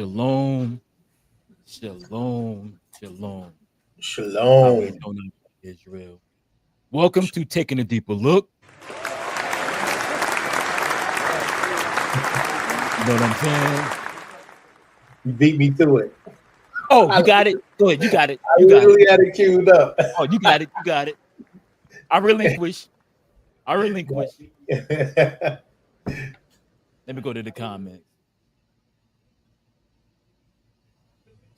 Shalom, shalom, shalom. How we Shalom. doing, Israel? Welcome to Taking a Deeper Look. You know what I'm saying? You beat me to it. Oh, you got it. Go ahead. You got it. I You got literally it. had it queued up. Oh, you got it. You got it. I relinquish. Let me go to the comments.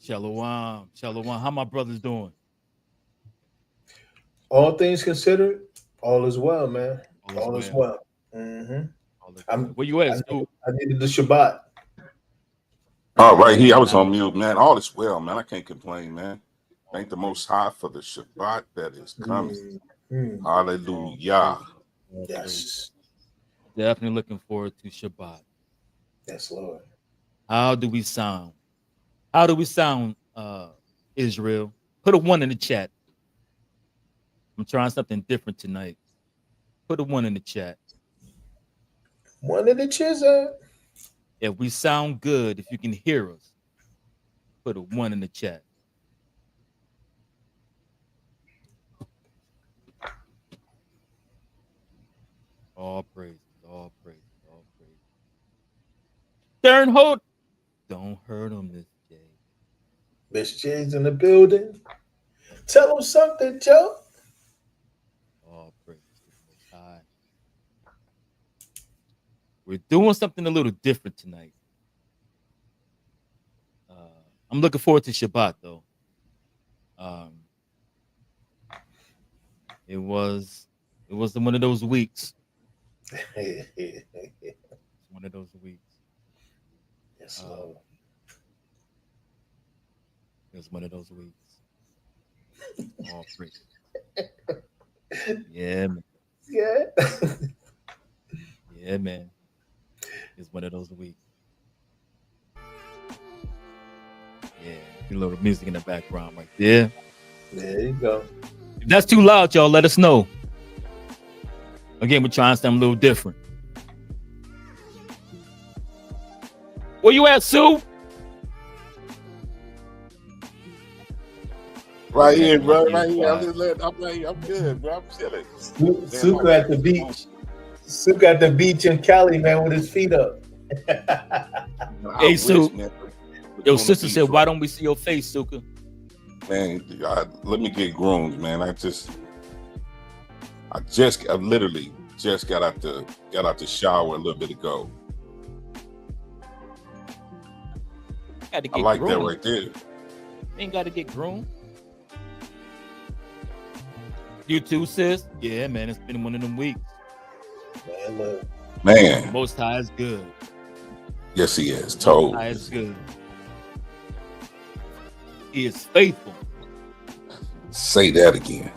Shalom, shalom. How my brothers doing? All things considered, all is well, man. All is All is well. well. hmm All is well. I'm. Where you at, I, Stu? I needed the Shabbat. Oh, right here. I was on mute, man. All is well, man. I can't complain, man. Thank the Most High for the Shabbat that is coming. Mhm. Hallelujah. All praise. Yes. Definitely looking forward to Shabbat. Yes, Lord. How do we sound? How do we sound, Israel? Put a one in the chat. I'm trying something different tonight. Put a one in the chat. One of the chisel. If we sound good, if you can hear us, put a one in the chat. All praise, all praise, all praise. Darren Holt, don't hurt him, Miss J. Miss J's in the building. Tell him something, Joe. All praise to the Most High. We're doing something a little different tonight. I'm looking forward to Shabbat though. Um, it was one of those weeks. Yes, One of those weeks. Lord. It was one of those weeks. All praise. Yeah, man. Yeah. Yeah, man. It's one of those weeks. Yeah, a little music in the background right there. There you go. If that's too loud, y'all, let us know. Again, we're trying something a little different. Where you at, Sue? Right here, bro. Right here. I'm right here. I'm good, bro. I'm chilling. Suka at the beach. Suka at the beach in Cali, man, with his feet up. Hey, Sue. Your sister said, "Why don't we see your face, Suka?" Man, let me get groomed, man. I literally just got out the shower a little bit ago. I like groomed. That right there. You ain't got to get groomed. You too, sis? Yeah, man. It's been one of them weeks. Man, look. Man. Most High is good. Yes, he is. Told. Most High is good. He is faithful. Say that again.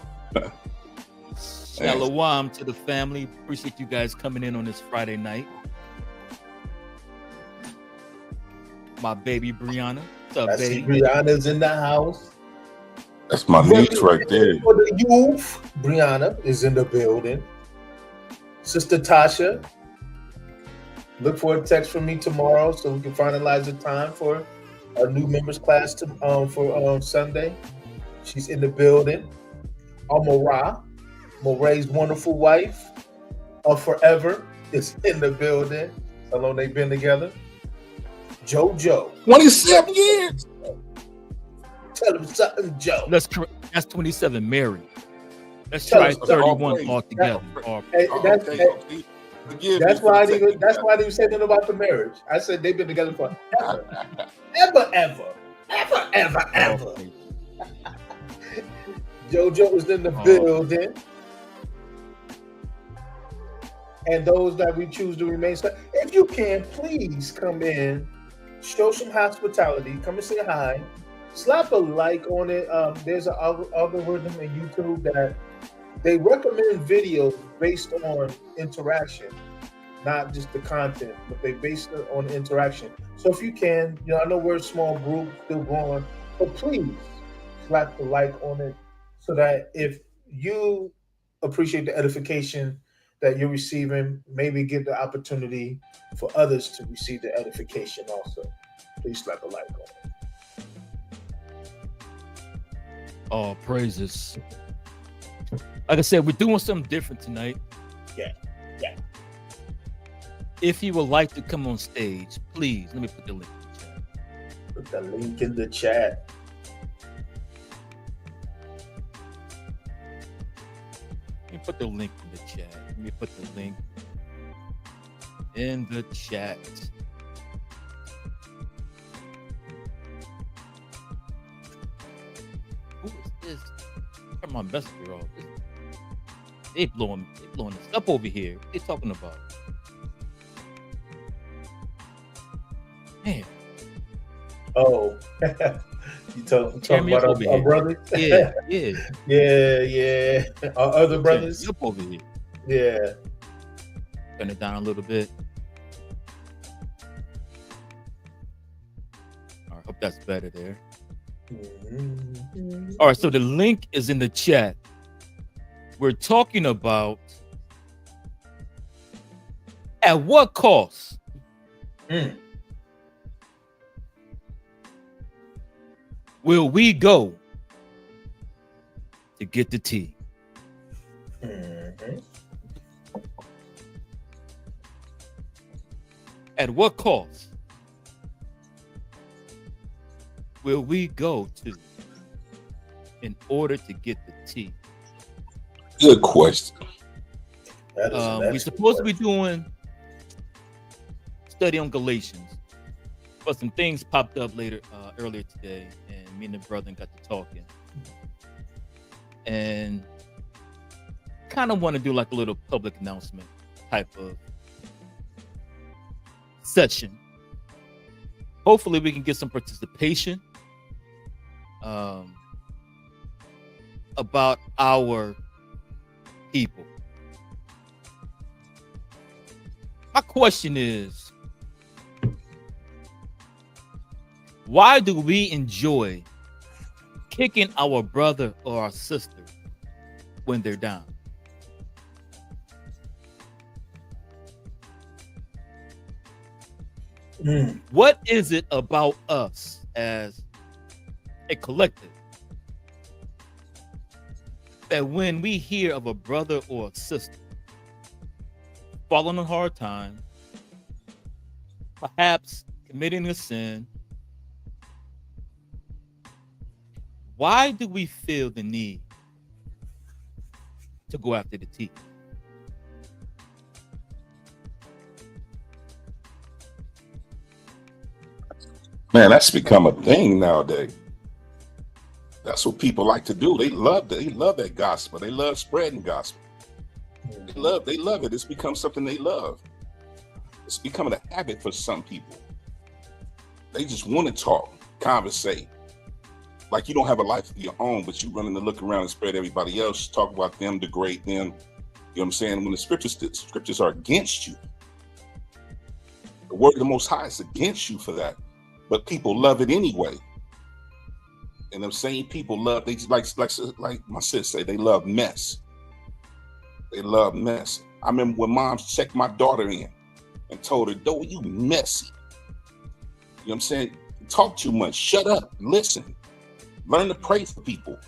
Shalom to the family. Appreciate you guys coming in on this Friday night. My baby Brianna. What's up, baby? Brianna's in the house. That's my niece right there. For the youth, Brianna is in the building. Sister Tasha, look for a text from me tomorrow so we can finalize the time for our new members class for Sunday. She's in the building. Amara, Moray's wonderful wife of forever, is in the building. How long they've been together? JoJo. 27 years. Tell him something, Joe. That's 27 married. Let's try 31 altogether. That's why they were saying about the marriage. I said they've been together for ever. JoJo was in the building. And those that we choose to remain. If you can, please come in, show some hospitality, come and say hi. Slap a like on it. There's an algorithm in YouTube that they recommend videos based on interaction, not just the content, but they base it on interaction. So if you can, I know we're a small group, still growing, but please slap the like on it so that if you appreciate the edification that you're receiving, maybe give the opportunity for others to receive the edification also. please slap a like on it. Oh, praises. Like I said, we're doing something different tonight. Yeah. If you would like to come on stage, please let me put the link in the chat. Put the link in the chat. Let me put the link in the chat. Let me put the link in the chat. Who is this? Turn my messenger off. They blowing this up over here. What they talking about? Man. Oh, you talking about our brothers? Yeah. yeah. Our other brothers? Up over here. Yeah. Turn it down a little bit. All right, hope that's better there. Mm-hmm. All right, so the link is in the chat. We're talking about at what cost will we go to get the tea? Mm-hmm. At what cost will we go to in order to get the tea? Good question. We're supposed to be doing study on Galatians, but some things popped up earlier today, and me and the brother got to talking, and kind of want to do like a little public announcement type of session. Hopefully, we can get some participation about our people. My question is, why do we enjoy kicking our brother or our sister when they're down? What is it about us as a collective that when we hear of a brother or a sister falling on hard times, perhaps committing a sin, why do we feel the need to go after the tea? Man, that's become a thing nowadays. That's what people like to do. They love that gospel. They love spreading gospel. They love it. It's become something they love. It's becoming a habit for some people. They just want to talk, conversate. Like you don't have a life of your own, but you running to look around and spread everybody else, talk about them, degrade them. You know what I'm saying? When the scriptures are against you, the word of the Most High is against you for that. But people love it anyway. And them same people love, they like my sis say, they love mess. They love mess. I remember when mom checked my daughter in and told her, "Though you messy." You know what I'm saying? Talk too much. Shut up. Listen. Learn to pray for people.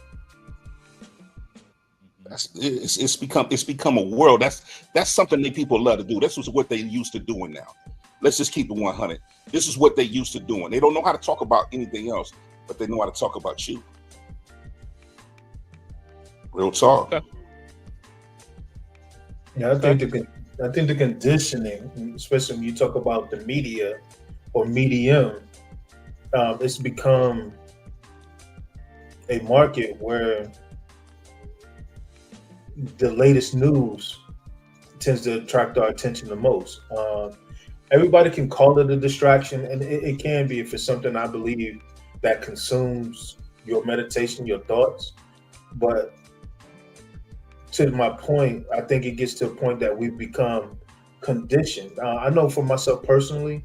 It's become a world. That's something that people love to do. This was what they used to doing now. Let's just keep it 100. This is what they used to doing. They don't know how to talk about anything else, but they know how to talk about you. Real talk. Okay. Yeah, I think the conditioning, especially when you talk about the media or medium, it's become a market where the latest news tends to attract our attention the most. Everybody can call it a distraction, and it can be if it's something I believe that consumes your meditation, your thoughts. But to my point, I think it gets to a point that we've become conditioned. I know for myself personally,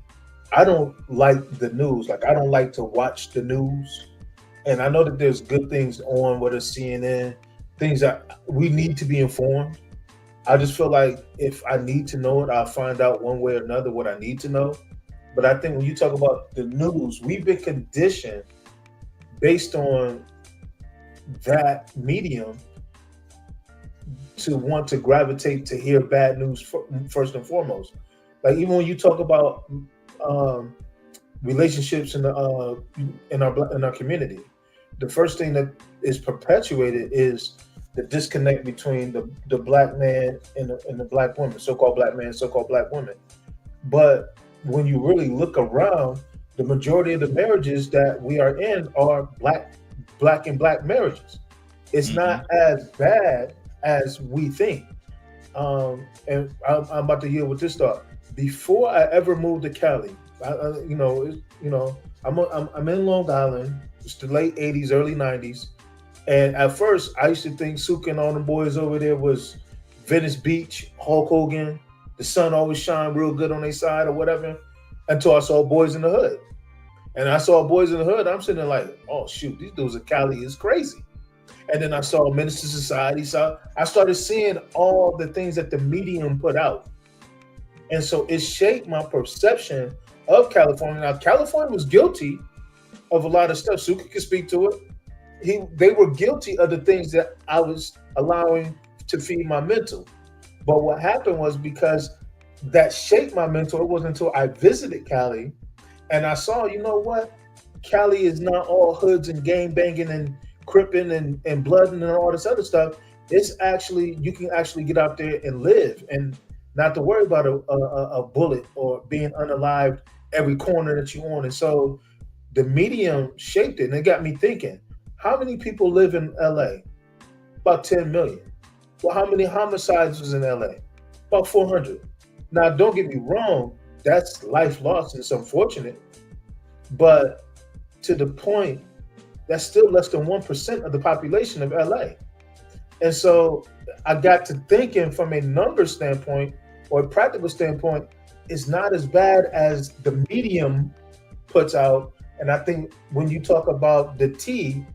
I don't like the news. Like I don't like to watch the news. And I know that there's good things on, whether it's CNN, things that we need to be informed. I just feel like if I need to know it, I'll find out one way or another what I need to know. But I think when you talk about the news, we've been conditioned based on that medium to want to gravitate to hear bad news first and foremost. Like even when you talk about um, relationships in our community, the first thing that is perpetuated is the disconnect between the black man and the black woman, so-called black man, so-called black woman. But when you really look around, the majority of the marriages that we are in are black and black marriages. It's not as bad as we think. And I'm about to yield with this thought. Before I ever moved to Cali, I'm in Long Island. It's the late '80s, early '90s, and at first I used to think Suka and all the boys over there was Venice Beach, Hulk Hogan. The sun always shine real good on their side or whatever. Until I saw Boys in the Hood, and I saw Boys in the Hood. I'm sitting there like, oh shoot, these dudes in Cali is crazy. And then I saw Minister Society. So I started seeing all the things that the medium put out. And so it shaped my perception of California. Now, California was guilty of a lot of stuff. Suki can speak to it. They were guilty of the things that I was allowing to feed my mental. But what happened was because that shaped my mental, it wasn't until I visited Cali and I saw, you know what? Cali is not all hoods and gang banging and cripping and blooding and all this other stuff. It's actually, you can actually get out there and live and not to worry about a bullet or being unalived every corner that you're on. And so the medium shaped it, and it got me thinking, how many people live in LA? About 10 million. Well, how many homicides was in LA? About 400. Now, don't get me wrong, that's life lost and it's unfortunate. But to the point, that's still less than 1% of the population of LA. And so I got to thinking from a number standpoint or a practical standpoint, it's not as bad as the medium puts out. And I think when you talk about the tea,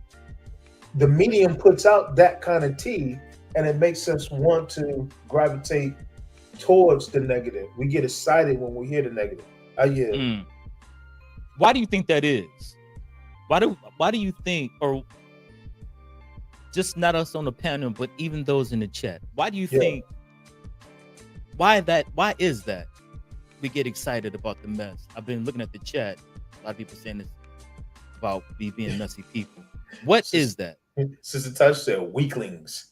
the medium puts out that kind of tea, and it makes us want to gravitate towards the negative. We get excited when we hear the negative. Why do you think that is? Why do you think, or just not us on the panel, but even those in the chat, why do you think, why is that we get excited about the mess? I've been looking at the chat. A lot of people saying this about me being messy people. What is that? Sister Touch said weaklings.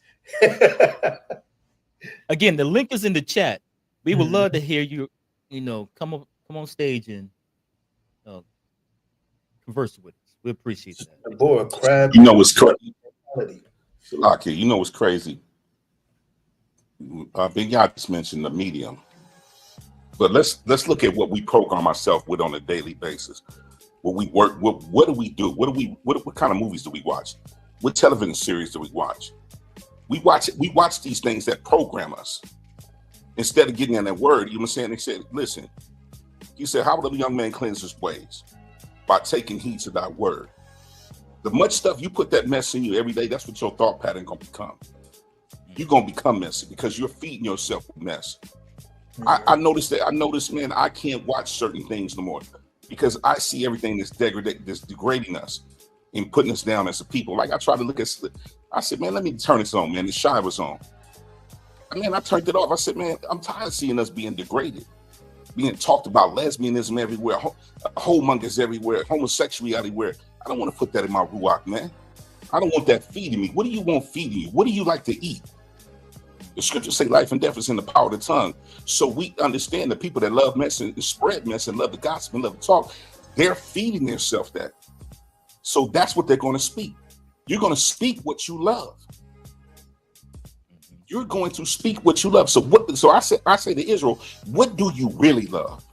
Again, the link is in the chat. We would love to hear you, come on stage and converse with us. We appreciate that. Boy, crab. You know what's crazy? Okay, you know what's crazy? Big Yacht just mentioned the medium, but let's look at what we program ourselves with on a daily basis. What we work, what do we do? What kind of movies do we watch? What television series do we watch? We watch these things that program us. Instead of getting in that word, you know what I'm saying? They said, listen, he said, how will a young man cleanse his ways? By taking heed to thy word. The much stuff you put that mess in you every day, that's what your thought pattern gonna become. You're gonna become messy because you're feeding yourself with mess. I noticed, man, I can't watch certain things no more because I see everything that's degrading us and putting us down as a people. Like I try to look at, I said, man, let me turn this on, man. The shy was on. Man, I turned it off. I said, man, I'm tired of seeing us being degraded, being talked about, lesbianism everywhere, homongers everywhere, homosexuality everywhere. I don't want to put that in my ruach, man. I don't want that feeding me. What do you want feeding you? What do you like to eat? The scriptures say life and death is in the power of the tongue. So we understand the people that love mess and spread mess and love the gospel and love to talk, they're feeding themselves that. So that's what they're going to speak. You're going to speak what you love. You're going to speak what you love. So I say to Israel, what do you really love?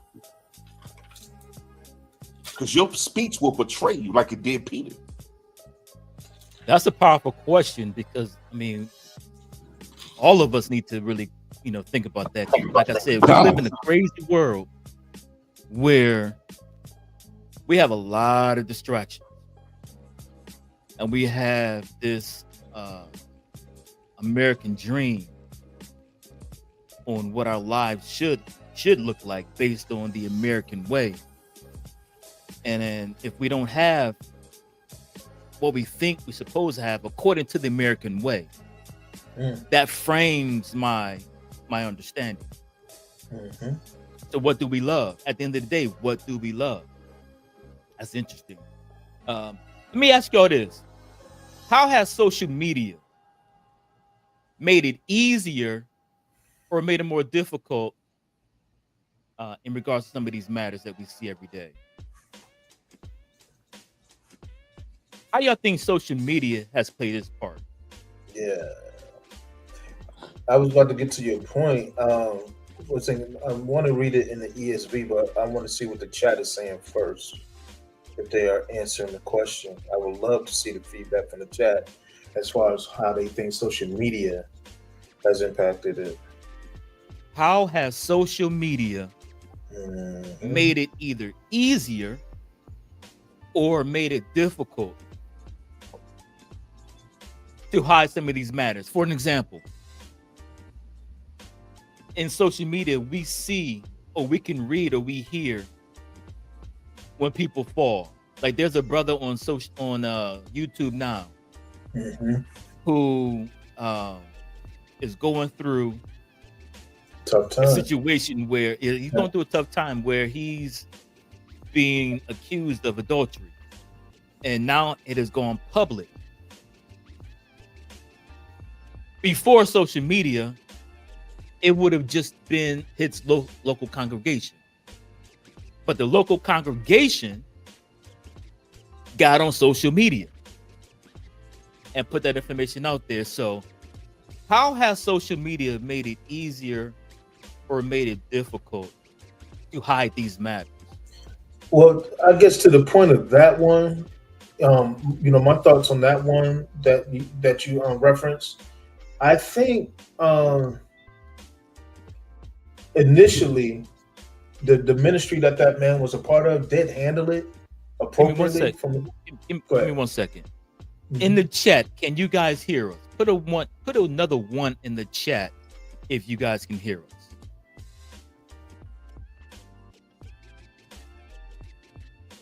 Because your speech will betray you like it did Peter. That's a powerful question because, all of us need to really, think about that. Like I said, we live in a crazy world where we have a lot of distractions. And we have this American dream on what our lives should look like based on the American way. And then if we don't have what we think we're supposed to have according to the American way, that frames my understanding. So what do we love? At the end of the day, what do we love? That's interesting. Let me ask y'all this. How has social media made it easier or made it more difficult in regards to some of these matters that we see every day? How y'all think social media has played its part? Yeah. I was about to get to your point. I want to read it in the ESV, but I want to see what the chat is saying first. If they are answering the question, I would love to see the feedback from the chat as far as how they think social media has impacted it. How has social media made it either easier or made it difficult to hide some of these matters? For an example, in social media, we see or we can read or we hear when people fall. Like there's a brother on YouTube now who is going through tough time. A situation where he's going through a tough time where he's being accused of adultery, and now it has gone public. Before social media, it would have just been his local congregation. But the local congregation got on social media and put that information out there. So how has social media made it easier or made it difficult to hide these matters? Well, I guess to the point of that one, my thoughts on that one that you referenced, I think initially the ministry that man was a part of did handle it appropriately. Give me 1 second. In the chat, can you guys hear us? Put another one in the chat if you guys can hear us.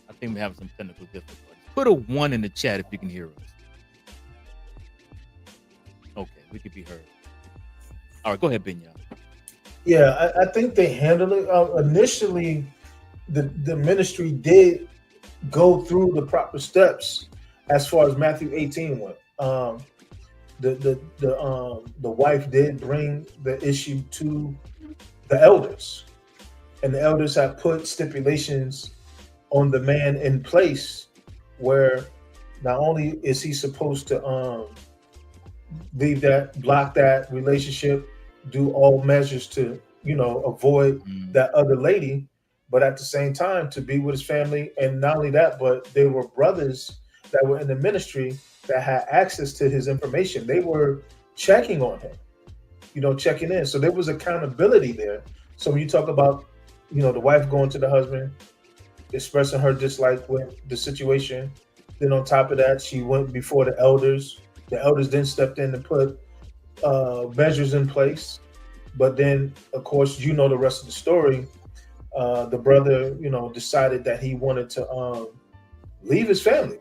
I think we have some technical difficulties. Put a 1 in the chat if you can hear us. Okay, we could be heard. All right, go ahead, Binya. Yeah, I think they handled it. Initially, the ministry did go through the proper steps as far as Matthew 18 went. The wife did bring the issue to the elders, and the elders have put stipulations on the man in place where not only is he supposed to block that relationship, do all measures to avoid that other lady, but at the same time to be with his family. And not only that, but there were brothers that were in the ministry that had access to his information. They were checking on him, checking in. So there was accountability there. So when you talk about the wife going to the husband, expressing her dislike with the situation, then on top of that, she went before the elders. The elders then stepped in and put measures in place. But then, of course, the rest of the story. The brother, decided that he wanted to leave his family,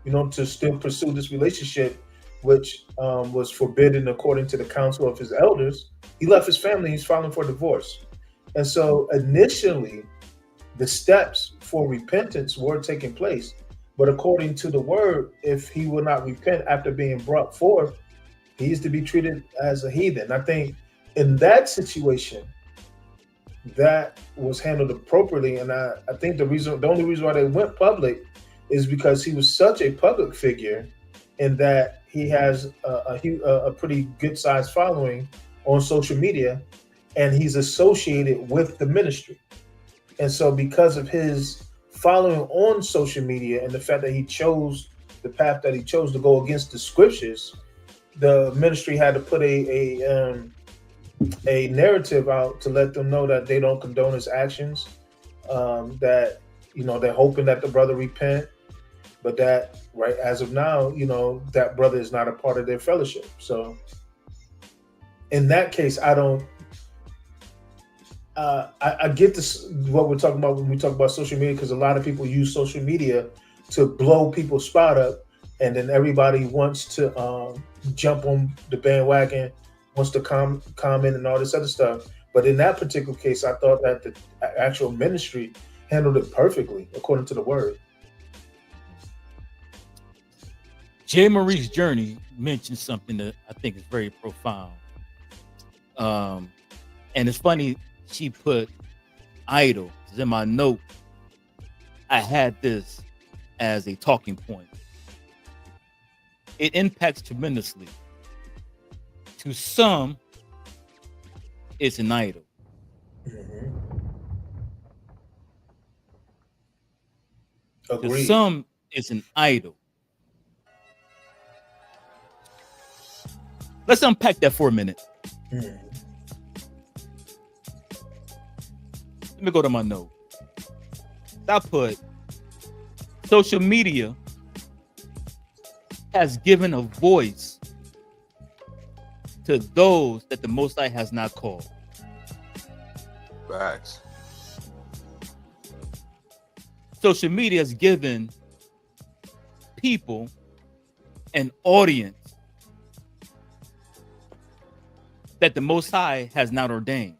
to still pursue this relationship, which was forbidden according to the council of his elders. He left his family. He's filing for divorce. And so initially, the steps for repentance were taking place. But according to the word, if he will not repent after being brought forth, he is to be treated as a heathen. I think in that situation, that was handled appropriately. And I think the only reason why they went public is because he was such a public figure, in that he has a pretty good sized following on social media, and he's associated with the ministry. And so because of his following on social media and the fact that he chose the path that he chose to go against the scriptures, the ministry had to put a narrative out to let them know that they don't condone his actions, that they're hoping that the brother repent, but that right as of now, that brother is not a part of their fellowship. So in that case, I get this what we're talking about when we talk about social media, because a lot of people use social media to blow people's spot up, and then everybody wants to jump on the bandwagon, wants to comment and all this other stuff. But in that particular case, I thought that the actual ministry handled it perfectly according to the word. J. Marie's Journey mentioned something that I think is very profound. And it's funny, she put idol. 'Cause in my note, I had this as a talking point. It impacts tremendously. To some, it's an idol. Mm-hmm. To Agreed. some, it's an idol. Let's unpack that for a minute. Mhm. Let me go to my note. I put social media has given a voice to those that the Most High has not called. Facts. Social media has given people an audience that the Most High has not ordained.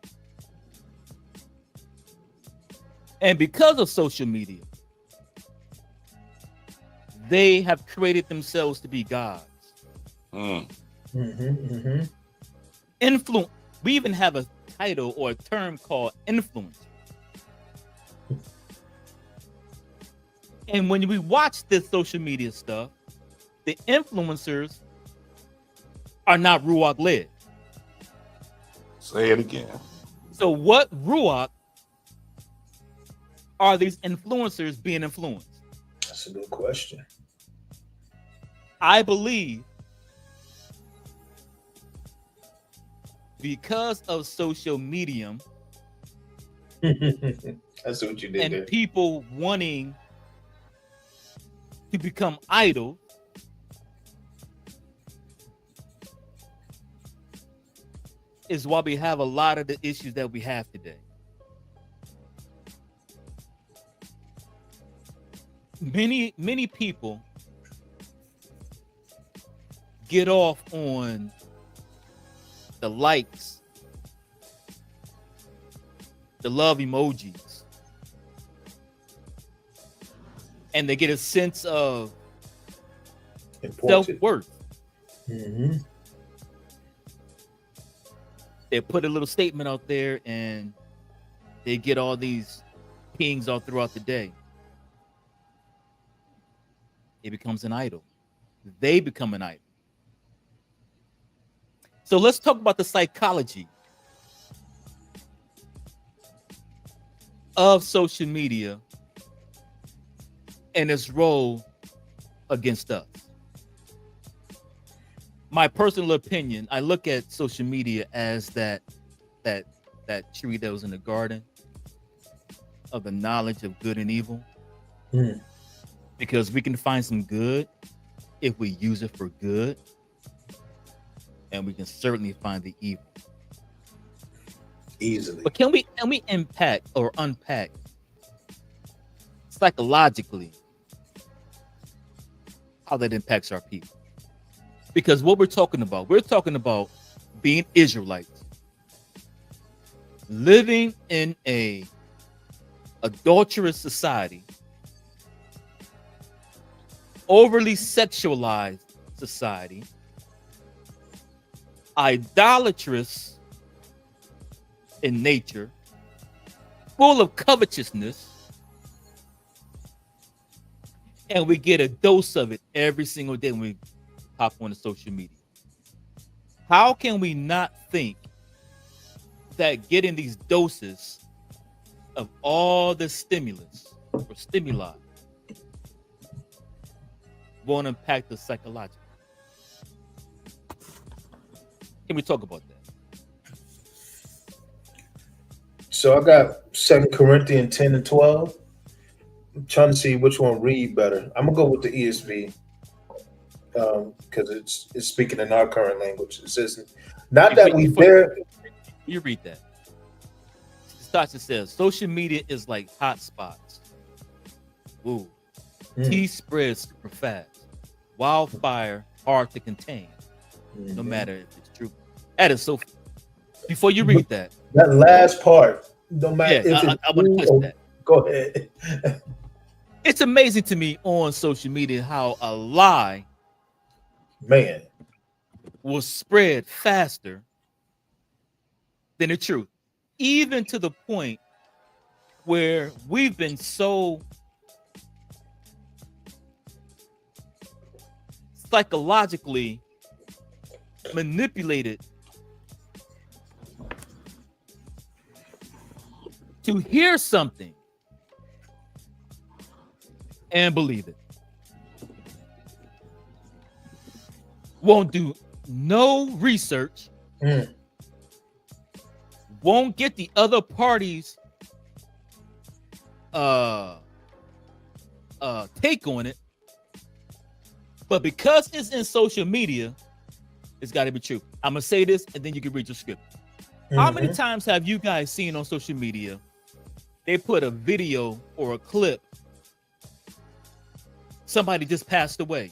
And because of social media, they have created themselves to be gods. Mm. Mm-hmm. Mm-hmm. Influence. We even have a title or a term called influence. And when we watch this social media stuff, the influencers are not Ruach led. Say it again. So what Ruach are these influencers being influenced? That's a good question. I believe because of social media That's what you did and there. people wanting to become idol, is why we have a lot of the issues that we have today. Many people get off on the likes, the love emojis, and they get a sense of Important. self-worth. Mm-hmm. They put a little statement out there and they get all these pings all throughout the day. It becomes an idol. They become an idol. So let's talk about the psychology of social media and its role against us. My personal opinion, I look at social media as that tree that was in the garden of the knowledge of good and evil. Mm. Because we can find some good if we use it for good, and we can certainly find the evil Easily. But can we impact or unpack psychologically how that impacts our people? Because what we're talking about being Israelites, living in a adulterous society, overly sexualized society, idolatrous in nature, full of covetousness, and we get a dose of it every single day when we hop on the social media. How can we not think that getting these doses of all the stimulus or stimuli won't impact us psychologically? Can we talk about that? So I got 2 Corinthians 10 and 12. I'm trying to see which one read better. I'm gonna go with the ESV because it's speaking in our current language. It says, "Not that we dare." You read that. Tasha says social media is like hot spots. Ooh. Tea spreads super fast. Wildfire hard to contain. No matter if it's true. That is so. Before you read that last part, no matter if it's I want to touch that. Go ahead. It's amazing to me on social media how a lie, man, will spread faster than the truth, even to the point where we've been so psychologically manipulated to hear something and believe it. Won't do no research. Won't get the other party's take on it. But because it's in social media, it's got to be true. I'm gonna say this, and then you can read your script. How many times have you guys seen on social media they put a video or a clip, somebody just passed away,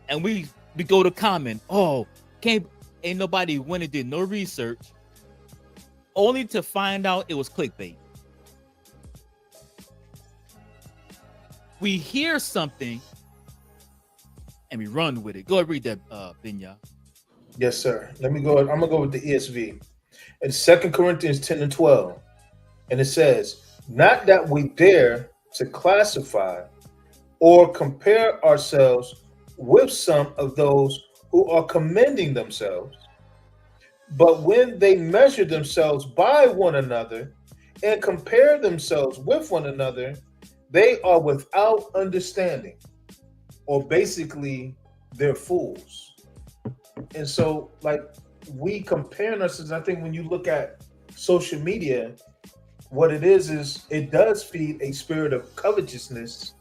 and we go to comment, oh, ain't nobody went and did no research, only to find out it was clickbait. We hear something and we run with it. Go ahead, read that, Binya. Yes, sir. Let me go. I'm gonna go with the ESV. It's 2 Corinthians 10 and 12. And it says, not that we dare to classify or compare ourselves with some of those who are commending themselves, but when they measure themselves by one another and compare themselves with one another, they are without understanding, or basically they're fools. And so, like, we comparing ourselves, I think when you look at social media, what it is it does feed a spirit of covetousness,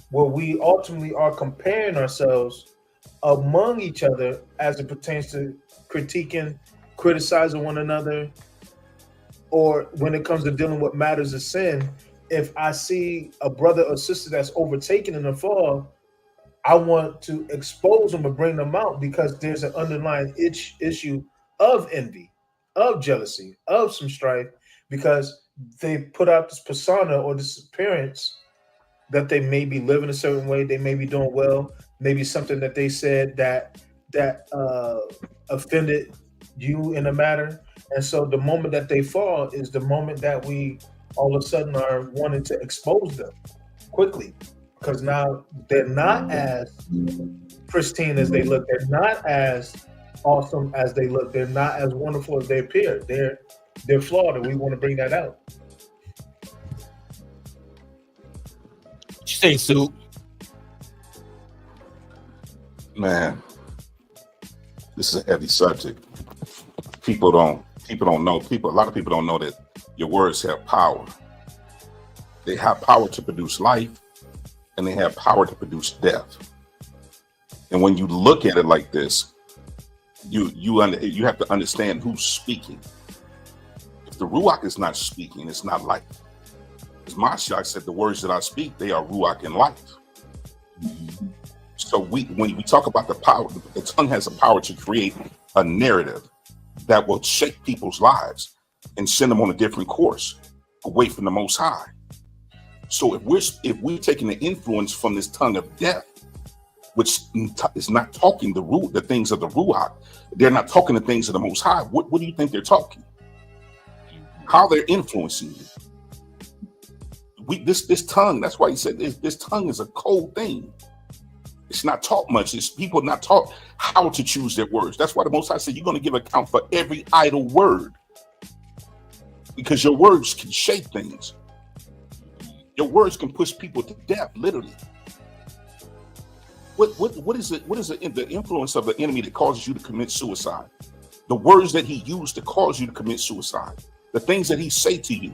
where we ultimately are comparing ourselves among each other as it pertains to critiquing, criticizing one another, or when it comes to dealing with matters of sin. If I see a brother or sister that's overtaken in a fall, I want to expose them and bring them out, because there's an underlying issue of envy, of jealousy, of some strife, because they put out this persona or this appearance that they may be living a certain way, they may be doing well, maybe something that they said that offended you in a matter. And so the moment that they fall is the moment that we all of a sudden are wanting to expose them quickly, because now they're not as pristine as they look. They're not as awesome as they look. They're not as wonderful as they appear. They're flawed, and we want to bring that out. What you say, Sue? Man, this is a heavy subject. People don't know. A lot of people don't know that your words have power. They have power to produce life, and they have power to produce death. And when you look at it like this, you have to understand who's speaking. If the Ruach is not speaking, it's not life. As Mashiach said, the words that I speak, they are Ruach and life. So when we talk about the power, the tongue has the power to create a narrative that will shape people's lives and send them on a different course away from the Most High. So if we're taking the influence from this tongue of death, which is not talking the things of the Ruach, they're not talking the things of the Most High. What do you think they're talking? How they're influencing you? This tongue. That's why he said this tongue is a cold thing. It's not taught much. It's people not taught how to choose their words. That's why the Most High said you're going to give account for every idle word, because your words can shape things. Your words can push people to death, literally. What is it? What is the influence of the enemy that causes you to commit suicide? The words that he used to cause you to commit suicide. The things that he say to you.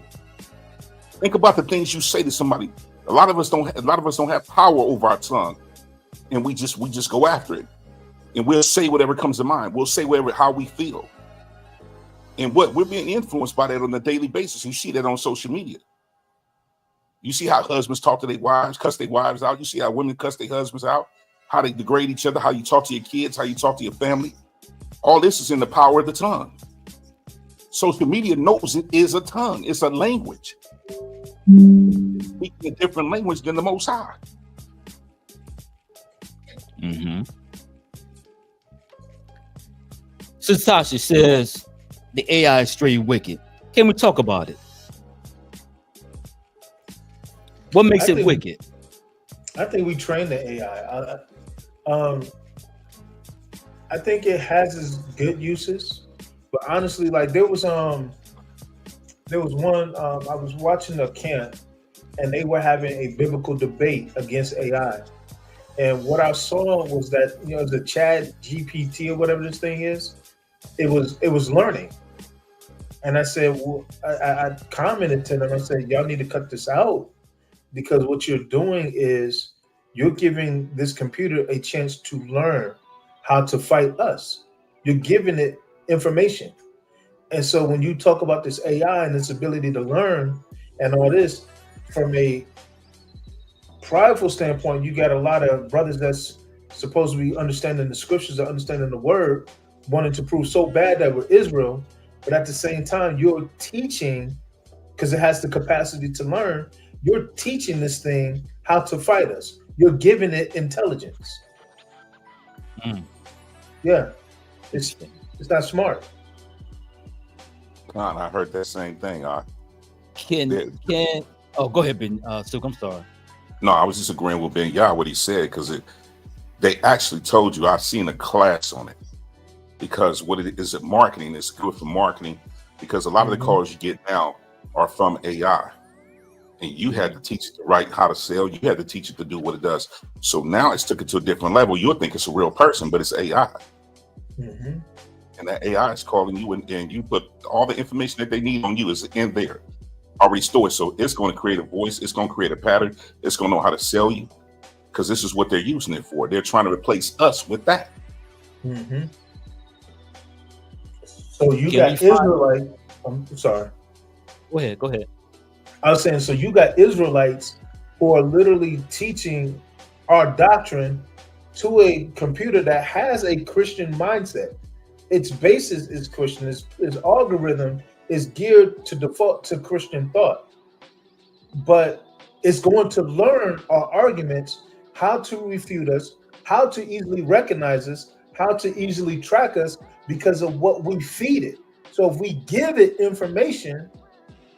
Think about the things you say to somebody. A lot of us don't have power over our tongue, and we just go after it, and we'll say whatever comes to mind. We'll say how we feel. And what we're being influenced by that on a daily basis. You see that on social media. You see how husbands talk to their wives, cuss their wives out. You see how women cuss their husbands out, how they degrade each other, how you talk to your kids, how you talk to your family. All this is in the power of the tongue. Social media knows it is a tongue. It's a language. It's speaking a different language than the Most High. Mm-hmm. So Tasha says the AI is straight wicked. Can we talk about it? What makes it wicked? I think we train the AI. I think it has its good uses, but honestly, like there was one. I was watching a camp, and they were having a biblical debate against AI. And what I saw was that the Chat GPT or whatever this thing is, it was learning. And I said, well, I commented to them. I said, y'all need to cut this out, because what you're doing is you're giving this computer a chance to learn how to fight us. You're giving it information. And so when you talk about this AI and its ability to learn and all this, from a prideful standpoint, you got a lot of brothers that's supposed to be understanding the scriptures or understanding the word, wanting to prove so bad that we're Israel, but at the same time, you're teaching, because it has the capacity to learn, you're teaching this thing how to fight us. You're giving it intelligence. Yeah, it's not smart. God, I heard that same thing. Oh, go ahead, Ben. Suk, I'm sorry. No, I was just agreeing with Ben Yah what he said, because they actually told you. I've seen a class on it, because what it is, marketing is good for marketing, because a lot of the calls you get now are from AI, and you had to teach it how to sell. You had to teach it to do what it does. So now it's took it to a different level. You'll think it's a real person, but it's AI. Mm-hmm. And that AI is calling you, and you put all the information that they need on you is in there, already stored. So it's going to create a voice. It's going to create a pattern. It's going to know how to sell you, because this is what they're using it for. They're trying to replace us with that. Mm-hmm. So you got Israelites. I'm sorry. Go ahead. I was saying, so you got Israelites who are literally teaching our doctrine to a computer that has a Christian mindset. Its basis is Christian. Its algorithm is geared to default to Christian thought. But it's going to learn our arguments, how to refute us, how to easily recognize us, how to easily track us, because of what we feed it. So if we give it information,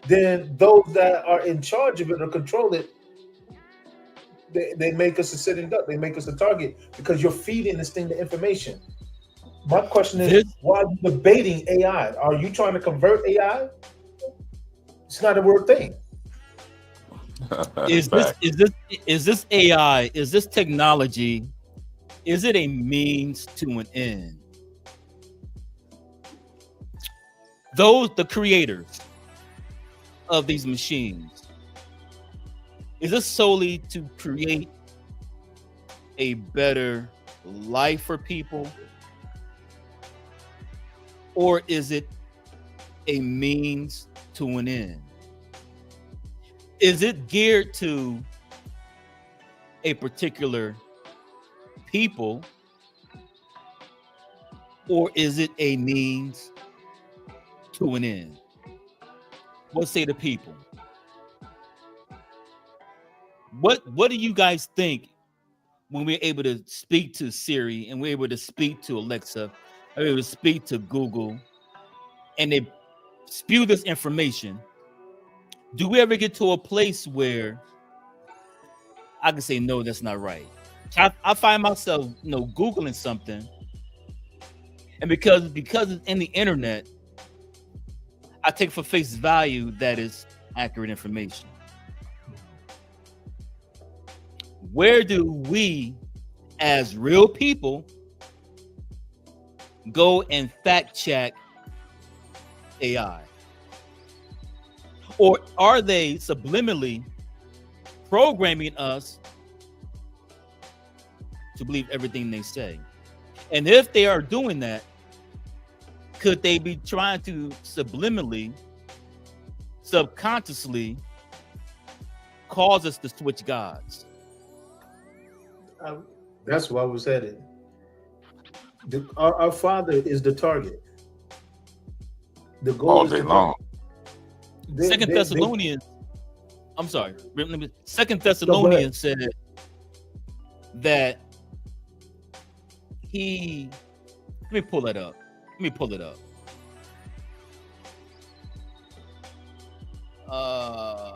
then those that are in charge of it or control it, they make us a sitting duck. They make us a target, because you're feeding this thing the information. My question is, why are you debating AI? Are you trying to convert AI? It's not a word thing. Is this AI? Is this technology? Is it a means to an end? The creators of these machines, is this solely to create a better life for people, or is it a means to an end? Is it geared to a particular people, or is it a means to an end? What say the people? What do you guys think when we're able to speak to Siri and we're able to speak to Alexa, we're able to speak to Google, and they spew this information? Do we ever get to a place where I can say, no, that's not right? I find myself, Googling something, and because it's in the internet, I take for face value that is accurate information. Where do we, as real people, go and fact check AI? Or are they subliminally programming us to believe everything they say? And if they are doing that, could they be trying to subliminally, subconsciously cause us to switch gods? That's why I was headed. Our Father is the target. The goal all is day to long. Second Thessalonians. I'm sorry. Second Thessalonians said that he. Let me pull it up. I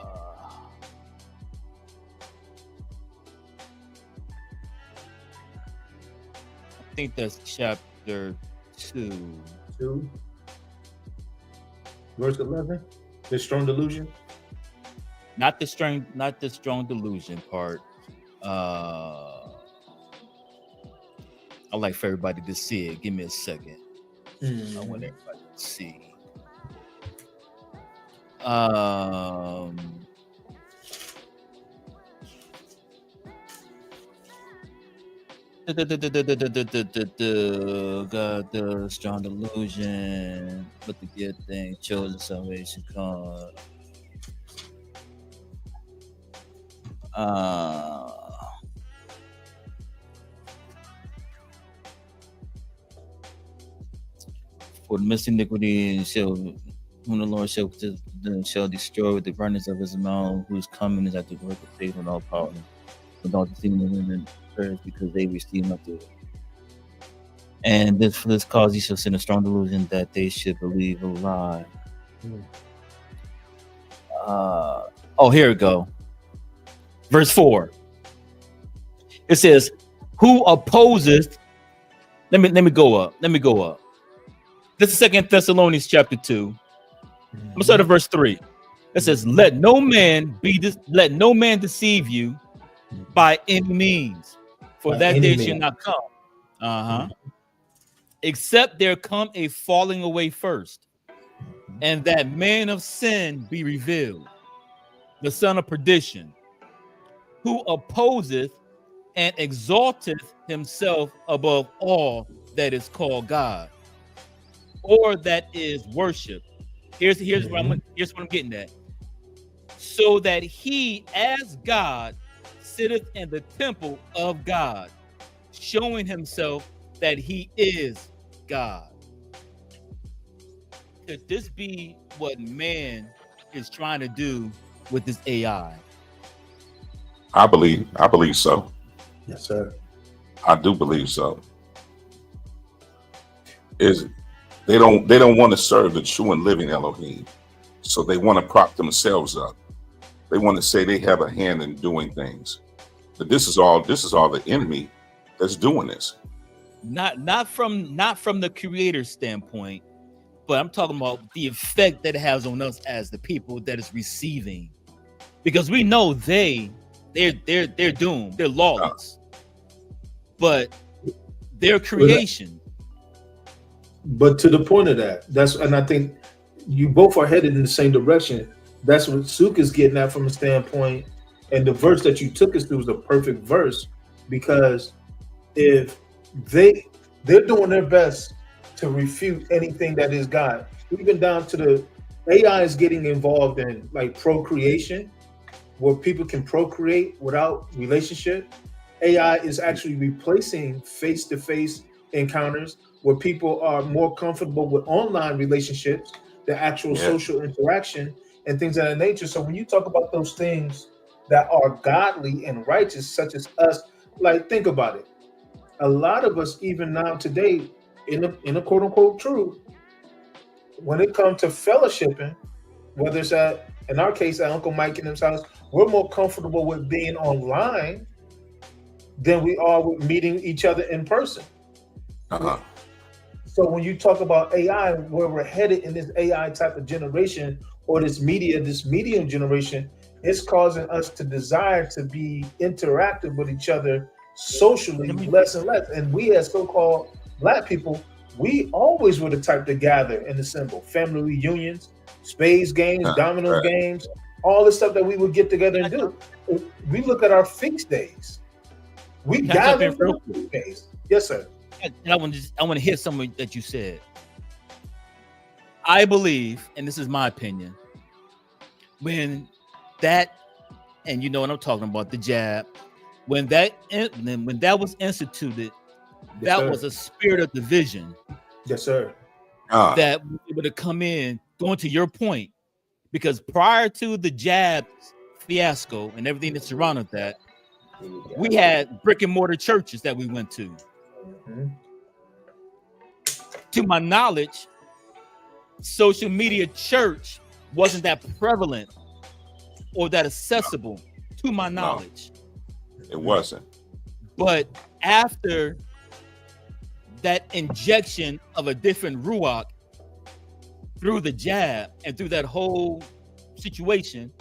think that's chapter 2. 2, verse 11. The strong delusion. Not the strong delusion part. I like for everybody to see it. Give me a second. I want everybody to see. God, the strong delusion, but the good thing, chosen salvation come. For the missing iniquity shall, whom the Lord shall destroy with the brightness of his mouth, whose coming is at the work of faith and all power, with all deceiving women prayers, because they receive not the. And for this cause he shall send a strong delusion that they should believe a lie. Here we go. Verse 4. It says, "Who opposes?" Let me go up. This is 2 Thessalonians chapter 2. I'm gonna start at verse 3. It says, let no man deceive you by any means, for that day shall not come. Except there come a falling away first, and that man of sin be revealed, the son of perdition, who opposeth and exalteth himself above all that is called God, or that is worship. Here's what I'm getting at. So that he, as God, sitteth in the temple of God, showing himself that he is God. Could this be what man is trying to do with this AI? I believe so. Yes, sir. I do believe so. They don't want to serve the true and living Elohim, so they want to prop themselves up. They want to say they have a hand in doing things, but this is all the enemy that's doing this. Not from the creator's standpoint, but I'm talking about the effect that it has on us as the people that is receiving, because we know they're doomed, they're lawless, but their creation. But to the point of that, and I think you both are headed in the same direction. That's what Suk is getting at from a standpoint, and the verse that you took us through was a perfect verse, because if they're doing their best to refute anything that is God, even down to the AI is getting involved in like procreation, where people can procreate without relationship. AI is actually replacing face-to-face encounters, where people are more comfortable with online relationships, the actual social interaction and things of that nature. So when you talk about those things that are godly and righteous, such as us, like think about it. A lot of us, even now today, in a quote unquote truth, when it comes to fellowshipping, whether it's in our case at Uncle Mike and his house, we're more comfortable with being online than we are with meeting each other in person. So when you talk about AI, where we're headed in this AI type of generation, or this medium generation, it's causing us to desire to be interactive with each other socially less and less. And we as so-called Black people, we always were the type to gather and assemble. Family reunions, spades games, domino games, all the stuff that we would get together and do. We look at our feast days. We gather for feast days. Yes, sir. And I want to hit something that you said. I believe, and this is my opinion, when that, and you know what I'm talking about, the jab, when that was instituted, Yes, that sir. was a spirit of division Yes, sir. that was able to come in, going to your point, because prior to the jab fiasco and everything that surrounded that, we had brick and mortar churches that we went to. Mhm. To my knowledge, social media church wasn't that prevalent or that accessible to my knowledge. It wasn't. But after that injection of a different ruach through the jab and through that whole situation,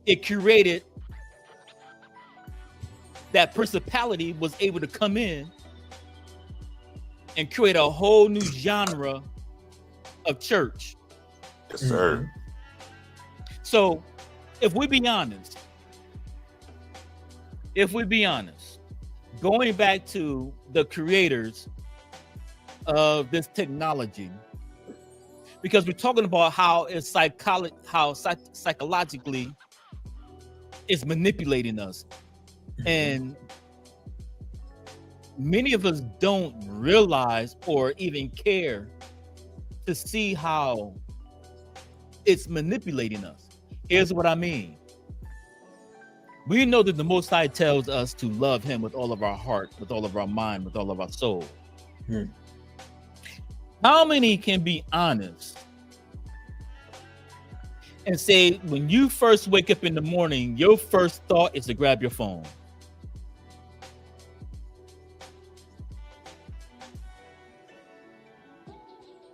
it created that principality was able to come in and create a whole new genre of church. Yes, sir. So if we be honest, going back to the creators of this technology, because we're talking about how it's psychologically it's manipulating us. And many of us don't realize or even care to see how it's manipulating us. Here's what I mean. We know that the Most High tells us to love him with all of our heart, with all of our mind, with all of our soul. How many can be honest and say, when you first wake up in the morning, your first thought is to grab your phone?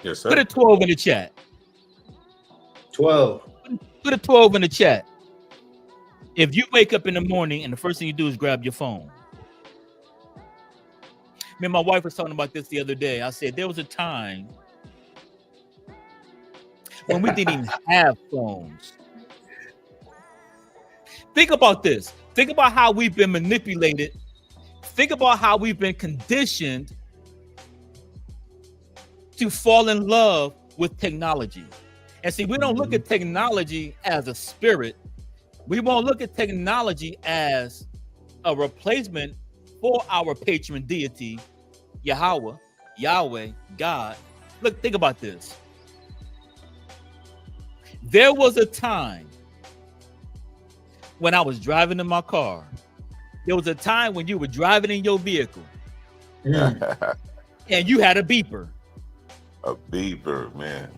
Yes, sir. Put a 12 in the chat. 12. Put a 12 in the chat. If you wake up in the morning and the first thing you do is grab your phone. Me and my wife was talking about this the other day. I said there was a time when we didn't even have phones. Think about this. Think about how we've been manipulated. Think about how we've been conditioned to fall in love with technology. And see, we don't look at technology as a spirit. We won't look at technology as a replacement for our patron deity, Yahweh, God. Look, think about this. There was a time when I was driving in my car. There was a time when you were driving in your vehicle and you had a beeper. A beeper, man.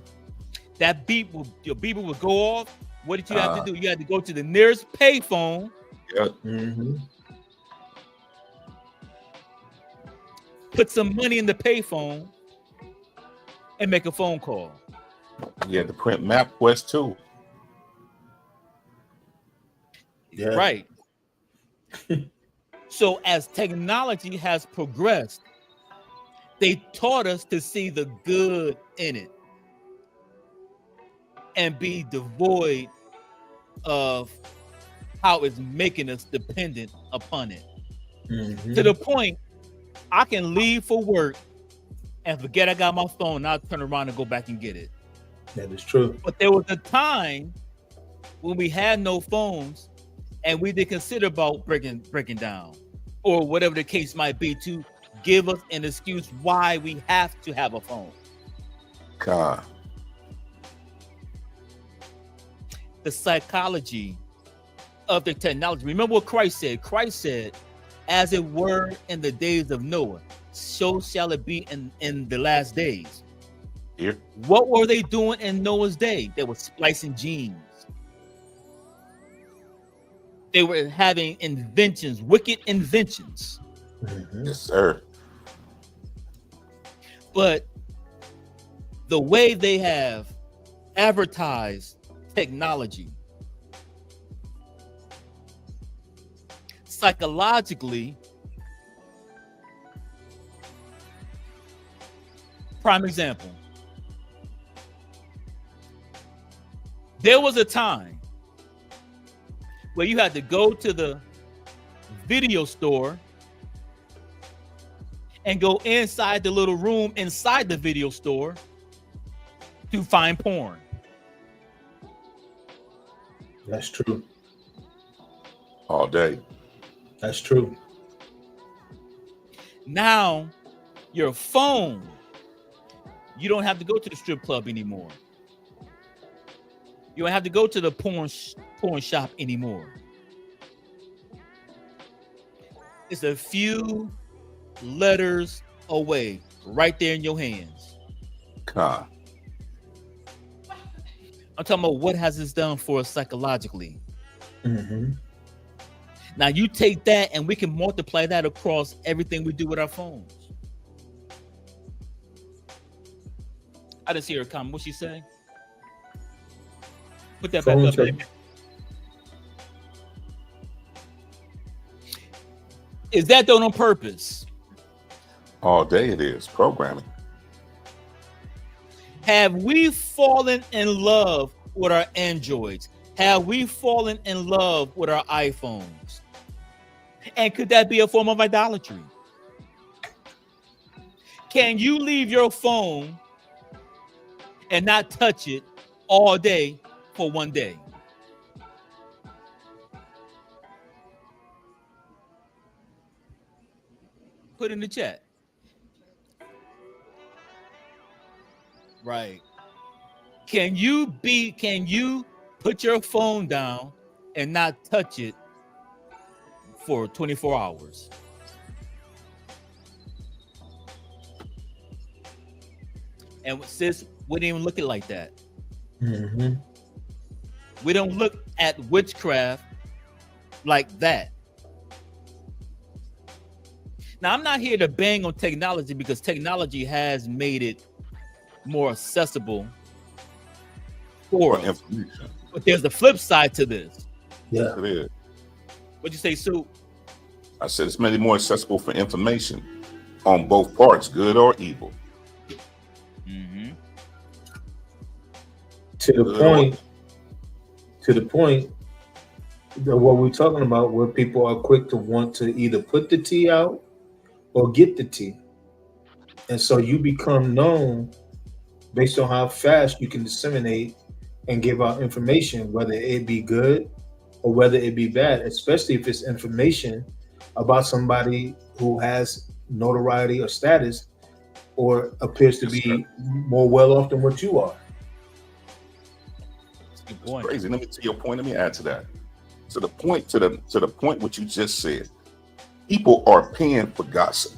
That your beeper would go off. What did you have to do? You had to go to the nearest payphone. Yep. Put some money in the payphone and make a phone call. You had to print MapQuest too. Yeah. Right. So as technology has progressed, they taught us to see the good in it and be devoid of how it's making us dependent upon it. To the point I can leave for work and forget I got my phone, and I'll turn around and go back and get it. That is true. But there was a time when we had no phones and we did consider about breaking down or whatever the case might be to give us an excuse why we have to have a phone. God. The psychology of the technology. Remember what Christ said? Christ said, as it were in the days of Noah, so shall it be in the last days. Here. What were they doing in Noah's day? They were splicing genes. They were having inventions, wicked inventions. Yes, sir. But the way they have advertised technology, psychologically, prime example, there was a time where you had to go to the video store and go inside the little room inside the video store to find porn. That's true. All day. That's true. Now, your phone, you don't have to go to the strip club anymore. You don't have to go to the porn shop anymore. It's a few letters away, right there in your hands. God. I'm talking about what has this done for us psychologically. Mm-hmm. Now you take that and we can multiply that across everything we do with our phones. I didn't see her comment. What'd she say? Put that back up, baby. Is that done on purpose? All day it is programming. Have we fallen in love with our Androids? Have we fallen in love with our iPhones? And could that be a form of idolatry? Can you leave your phone and not touch it all day for one day? Put in the chat. Right. Can you put your phone down and not touch it for 24 hours? And sis, we didn't even look at it like that. Mm-hmm. We don't look at witchcraft like that. Now, I'm not here to bang on technology because technology has made it more accessible for us. But there's the flip side to this. Yeah. It is. What'd you say, Sue? I said it's made it more accessible for information on both parts, good or evil. Mm-hmm. To the point that what we're talking about, where people are quick to want to either put the tea out or get the tea. And so you become known based on how fast you can disseminate and give out information, whether it be good or whether it be bad, especially if it's information about somebody who has notoriety or status or appears to be more well off than what you are. Good point. Crazy. Let me to your point. Let me add to that. To the point what you just said. People are paying for gossip.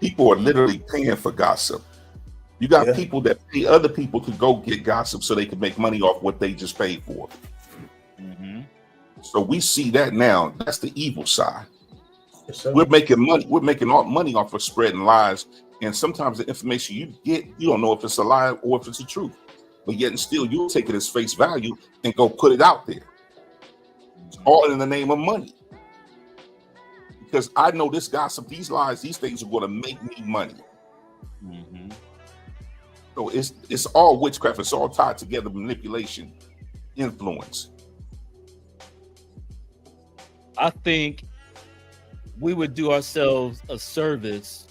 People are literally paying for gossip. You got people that pay other people to go get gossip so they can make money off what they just paid for. Mm-hmm. So we see that now. That's the evil side. Yes, We're making money. We're making all money off of spreading lies. And sometimes the information you get, you don't know if it's a lie or if it's the truth. But yet and still, you'll take it as face value and go put it out there. It's all in the name of money. Because I know this gossip, these lies, these things are going to make me money. Mm-hmm. So it's all witchcraft. It's all tied together, manipulation, influence. I think we would do ourselves a service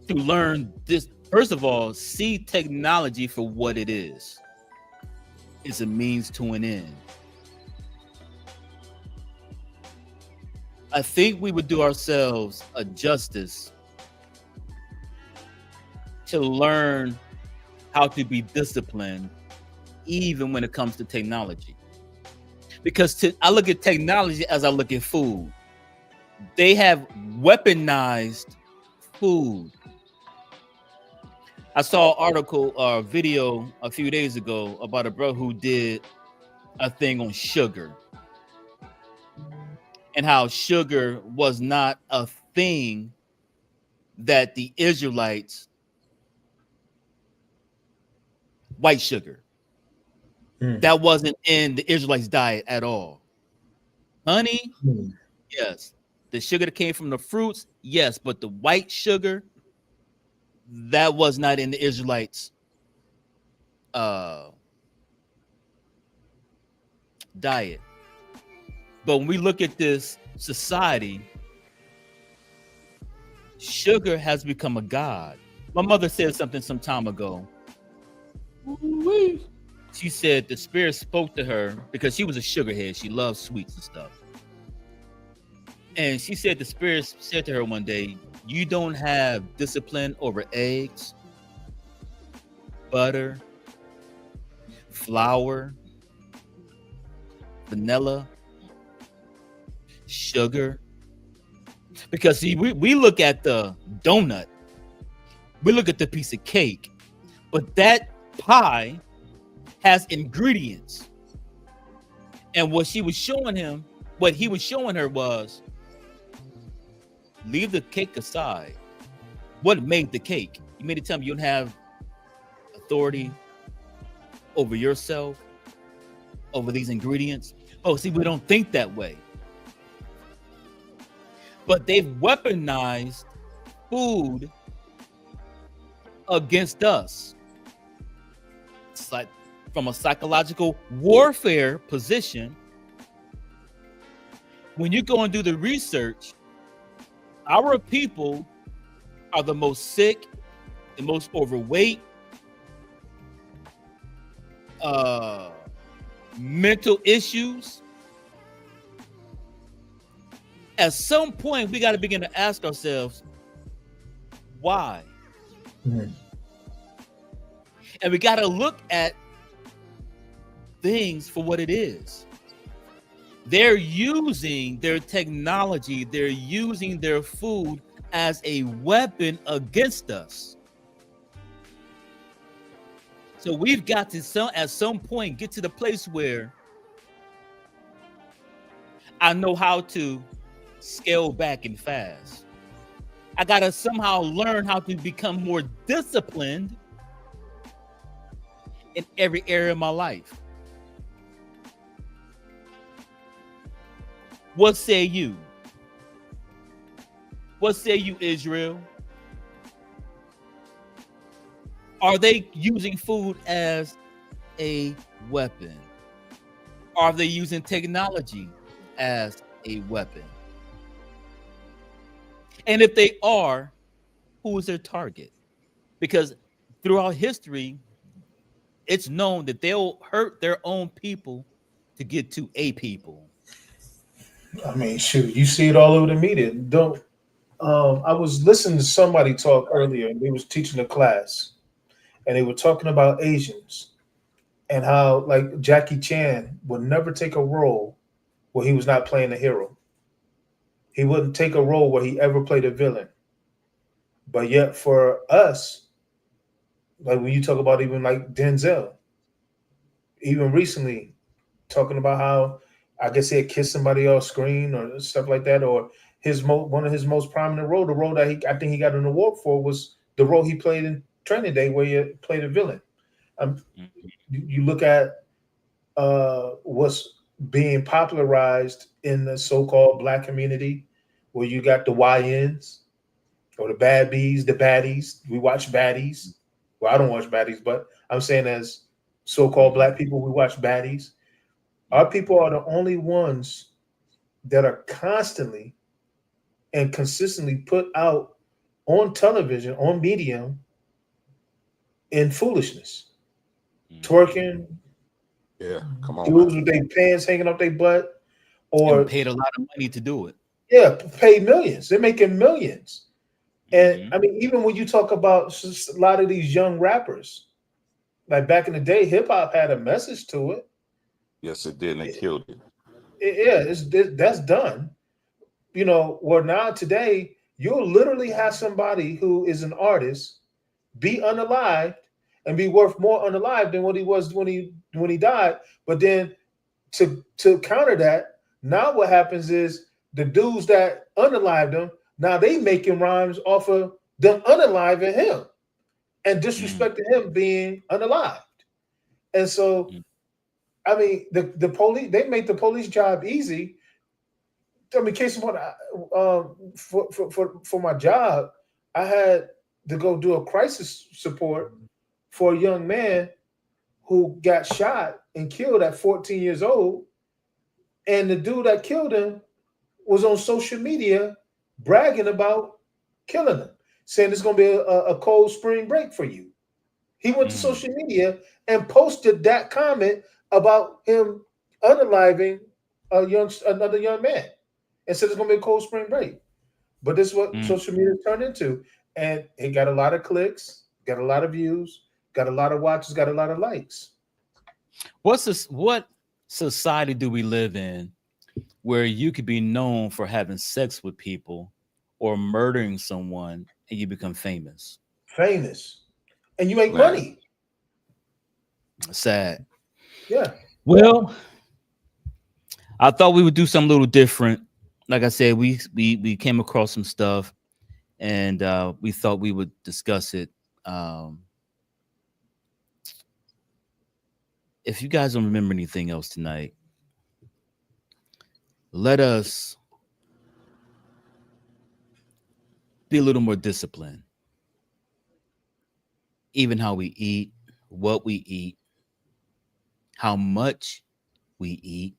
to learn this. First of all, see technology for what it is. It's a means to an end. I think we would do ourselves a justice to learn how to be disciplined, even when it comes to technology. Because I look at technology as I look at food. They have weaponized food. I saw an article or video a few days ago about a bro who did a thing on sugar and how sugar was not a thing that the Israelites, white sugar, that wasn't in the Israelites' diet at all. Honey, yes. The sugar that came from the fruits, yes. But the white sugar, that was not in the Israelites' diet. But when we look at this society, Sugar has become a god. My mother said something some time ago. Ooh-wee. She said the spirit spoke to her because she was a sugarhead. She loved sweets and stuff. And she said the spirit said to her one day, "You don't have discipline over eggs, butter, flour, vanilla, sugar." Because see, we look at the donut, we look at the piece of cake, but that pie has ingredients. And what he was showing her was leave the cake aside. What made the cake? You made it tell me you don't have authority over yourself, over these ingredients. Oh, see, we don't think that way. But they've weaponized food against us. It's like from a psychological warfare position. When you go and do the research, our people are the most sick, the most overweight, mental issues. At some point, we got to begin to ask ourselves, why? Mhm. And we got to look at things for what it is. They're using their technology, they're using their food as a weapon against us. So we've got to at some point get to the place where I know how to scale back and fast. I got to somehow learn how to become more disciplined in every area of my life. What say you? What say you, Israel? Are they using food as a weapon? Are they using technology as a weapon? And if they are, who is their target? Because throughout history, it's known that they'll hurt their own people to get to a people. I mean, shoot, you see it all over the media. Don't. I was listening to somebody talk earlier, and they was teaching a class, and they were talking about Asians and how, like, Jackie Chan would never take a role where he was not playing a hero. He wouldn't take a role where he ever played a villain. But yet, for us, like when you talk about even like Denzel, even recently talking about how I guess he had kissed somebody off screen or stuff like that, or one of his most prominent role, the role that I think he got an award for was the role he played in Training Day, where he played a villain. Um, you look at what's being popularized in the so-called black community, where you got the YNs or the bad bees, the baddies. We watch baddies. Well, I don't watch baddies, but I'm saying as so-called black people, we watch baddies. Our people are the only ones that are constantly and consistently put out on television, on medium, in foolishness, twerking, Yeah, come on, dudes man. with their pants hanging up their butt, And or paid a lot of money to do it. yeah, pay millions. They're making millions. And Mhm. I mean, even when you talk about a lot of these young rappers, like back in the day, hip hop had a message to it. Yes, it did, and they killed it. Yeah, that's done. You know, where now today you'll literally have somebody who is an artist be unalived and be worth more unalived than what he was when he died. But then to counter that, now what happens is the dudes that unalived him, now they making rhymes off of them unaliving him and disrespecting him being unalived. And so, I mean, the police, they make the police job easy. I mean, case in point, for my job, I had to go do a crisis support for a young man who got shot and killed at 14 years old. And the dude that killed him was on social media bragging about killing him, saying it's going to be a cold spring break for you. He went to social media and posted that comment about him unaliving another young man, and said it's going to be a cold spring break. But this is what social media turned into, and it got a lot of clicks, got a lot of views, got a lot of watches, got a lot of likes. What's this? What society do we live in where you could be known for having sex with people or murdering someone and you become famous? Famous, and you make money. Sad. Yeah. Well, I thought we would do something a little different. Like I said, we came across some stuff, and we thought we would discuss it. If you guys don't remember anything else tonight, let us be a little more disciplined. Even how we eat, what we eat, how much we eat,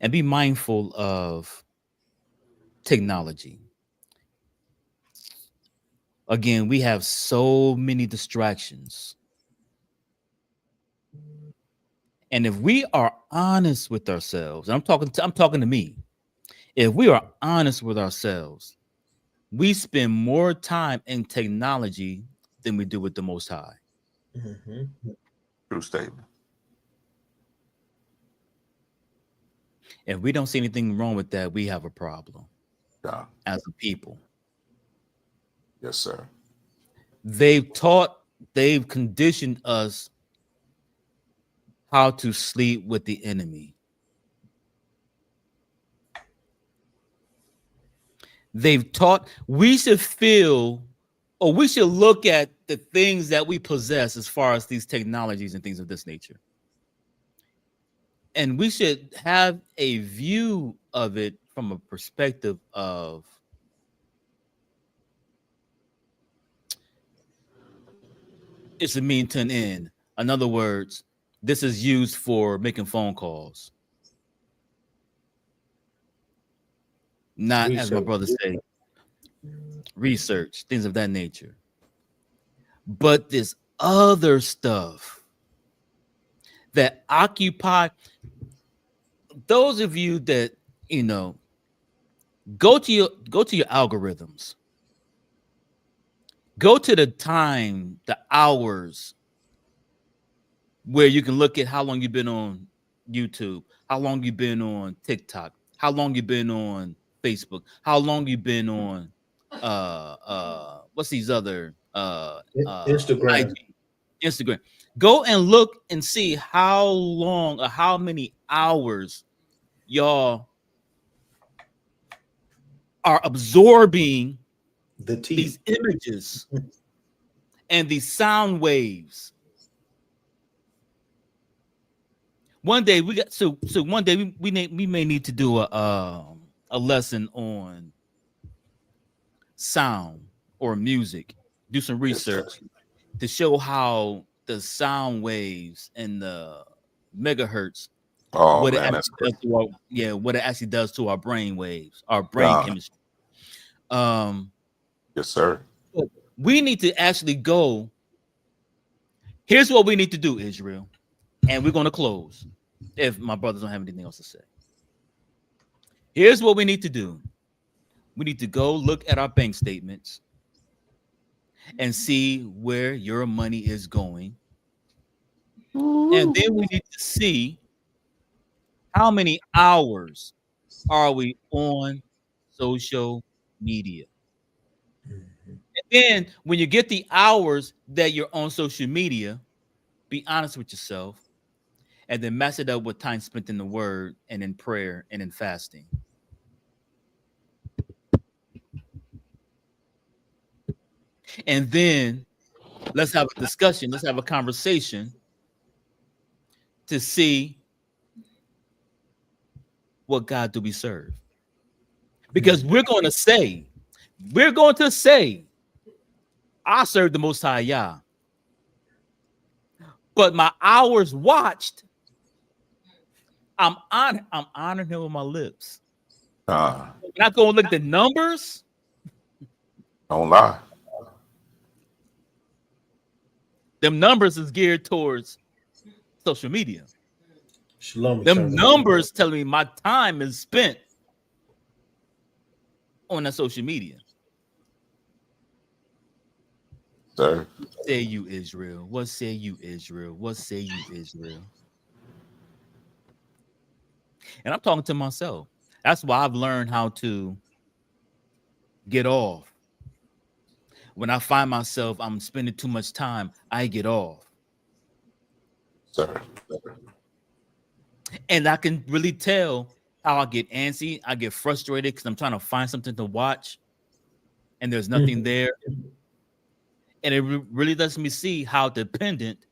and be mindful of technology. Again, we have so many distractions. And if we are honest with ourselves, I'm talking to me. If we are honest with ourselves, we spend more time in technology than we do with the Most High. True statement. If we don't see anything wrong with that, we have a problem as a people. Yes, sir. They've conditioned us how to sleep with the enemy. They've taught we should feel, or we should look at the things that we possess as far as these technologies and things of this nature. And we should have a view of it from a perspective of it's a mean to an end. In other words, this is used for making phone calls. Not, as my brother said, research, things of that nature. But this other stuff that occupy those of you that, go to your algorithms. Go to the time, the hours where you can look at how long you've been on YouTube, how long you've been on TikTok, how long you've been on Facebook, how long you've been on what's these other Instagram. Instagram. Go and look and see how long or how many hours y'all are absorbing these images and these sound waves. One day we got so one day we may need to do a lesson on sound or music. Do some research to show how the sound waves and the megahertz what it actually does to our brain waves, our brain chemistry. Yes, sir. We need to actually go. Here's what we need to do, Israel, and we're going to close if my brothers don't have anything else to say. Here's what we need to do. We need to go look at our bank statements and see where your money is going. And then we need to see how many hours are we on social media. And then when you get the hours that you're on social media, be honest with yourself and then match it up with time spent in the word and in prayer and in fasting. And then let's have a discussion. Let's have a conversation to see what God do we serve. Because we're going to say, I serve the Most High Yah. But my hours watched, I'm honoring him with my lips. I'm not going to look at the numbers. Don't lie. Them numbers is geared towards social media. Shalom, Them eternal. numbers telling me my time is spent on that social media. Sir. Say you Israel. What say you Israel? What say you Israel? And I'm talking to myself. That's why I've learned how to get off. When I find myself I'm spending too much time, I get off. Sir. And I can really tell how I get antsy. I get frustrated because I'm trying to find something to watch and there's nothing there. And it really lets me see how dependent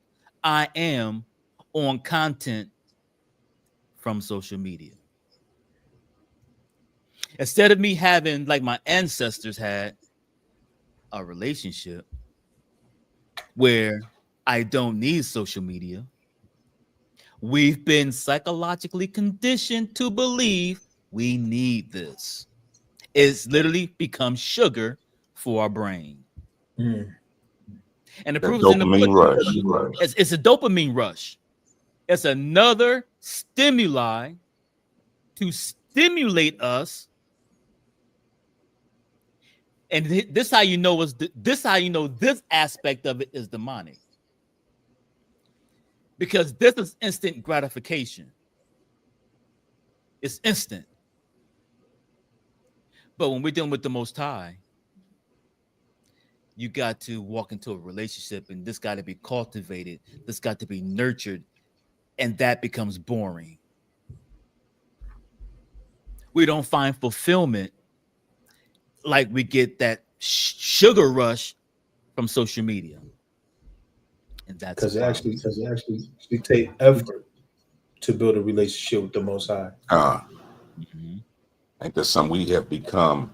I am on content from social media. Instead of me having, like my ancestors had, a relationship where I don't need social media, we've been psychologically conditioned to believe we need this. It's literally become sugar for our brain. Mm. And the That proof is in the dopamine pudding. rush. It's a dopamine rush. It's another stimuli to stimulate us. And this how you know this aspect of it is demonic. Because this is instant gratification. It's instant. But when we're dealing with the Most High, you got to walk into a relationship, and this got to be cultivated. This got to be nurtured, and that becomes boring. We don't find fulfillment like we get that sugar rush from social media, and that's Because it actually take effort to build a relationship with the Most High. Mm-hmm. I think that's something we have become.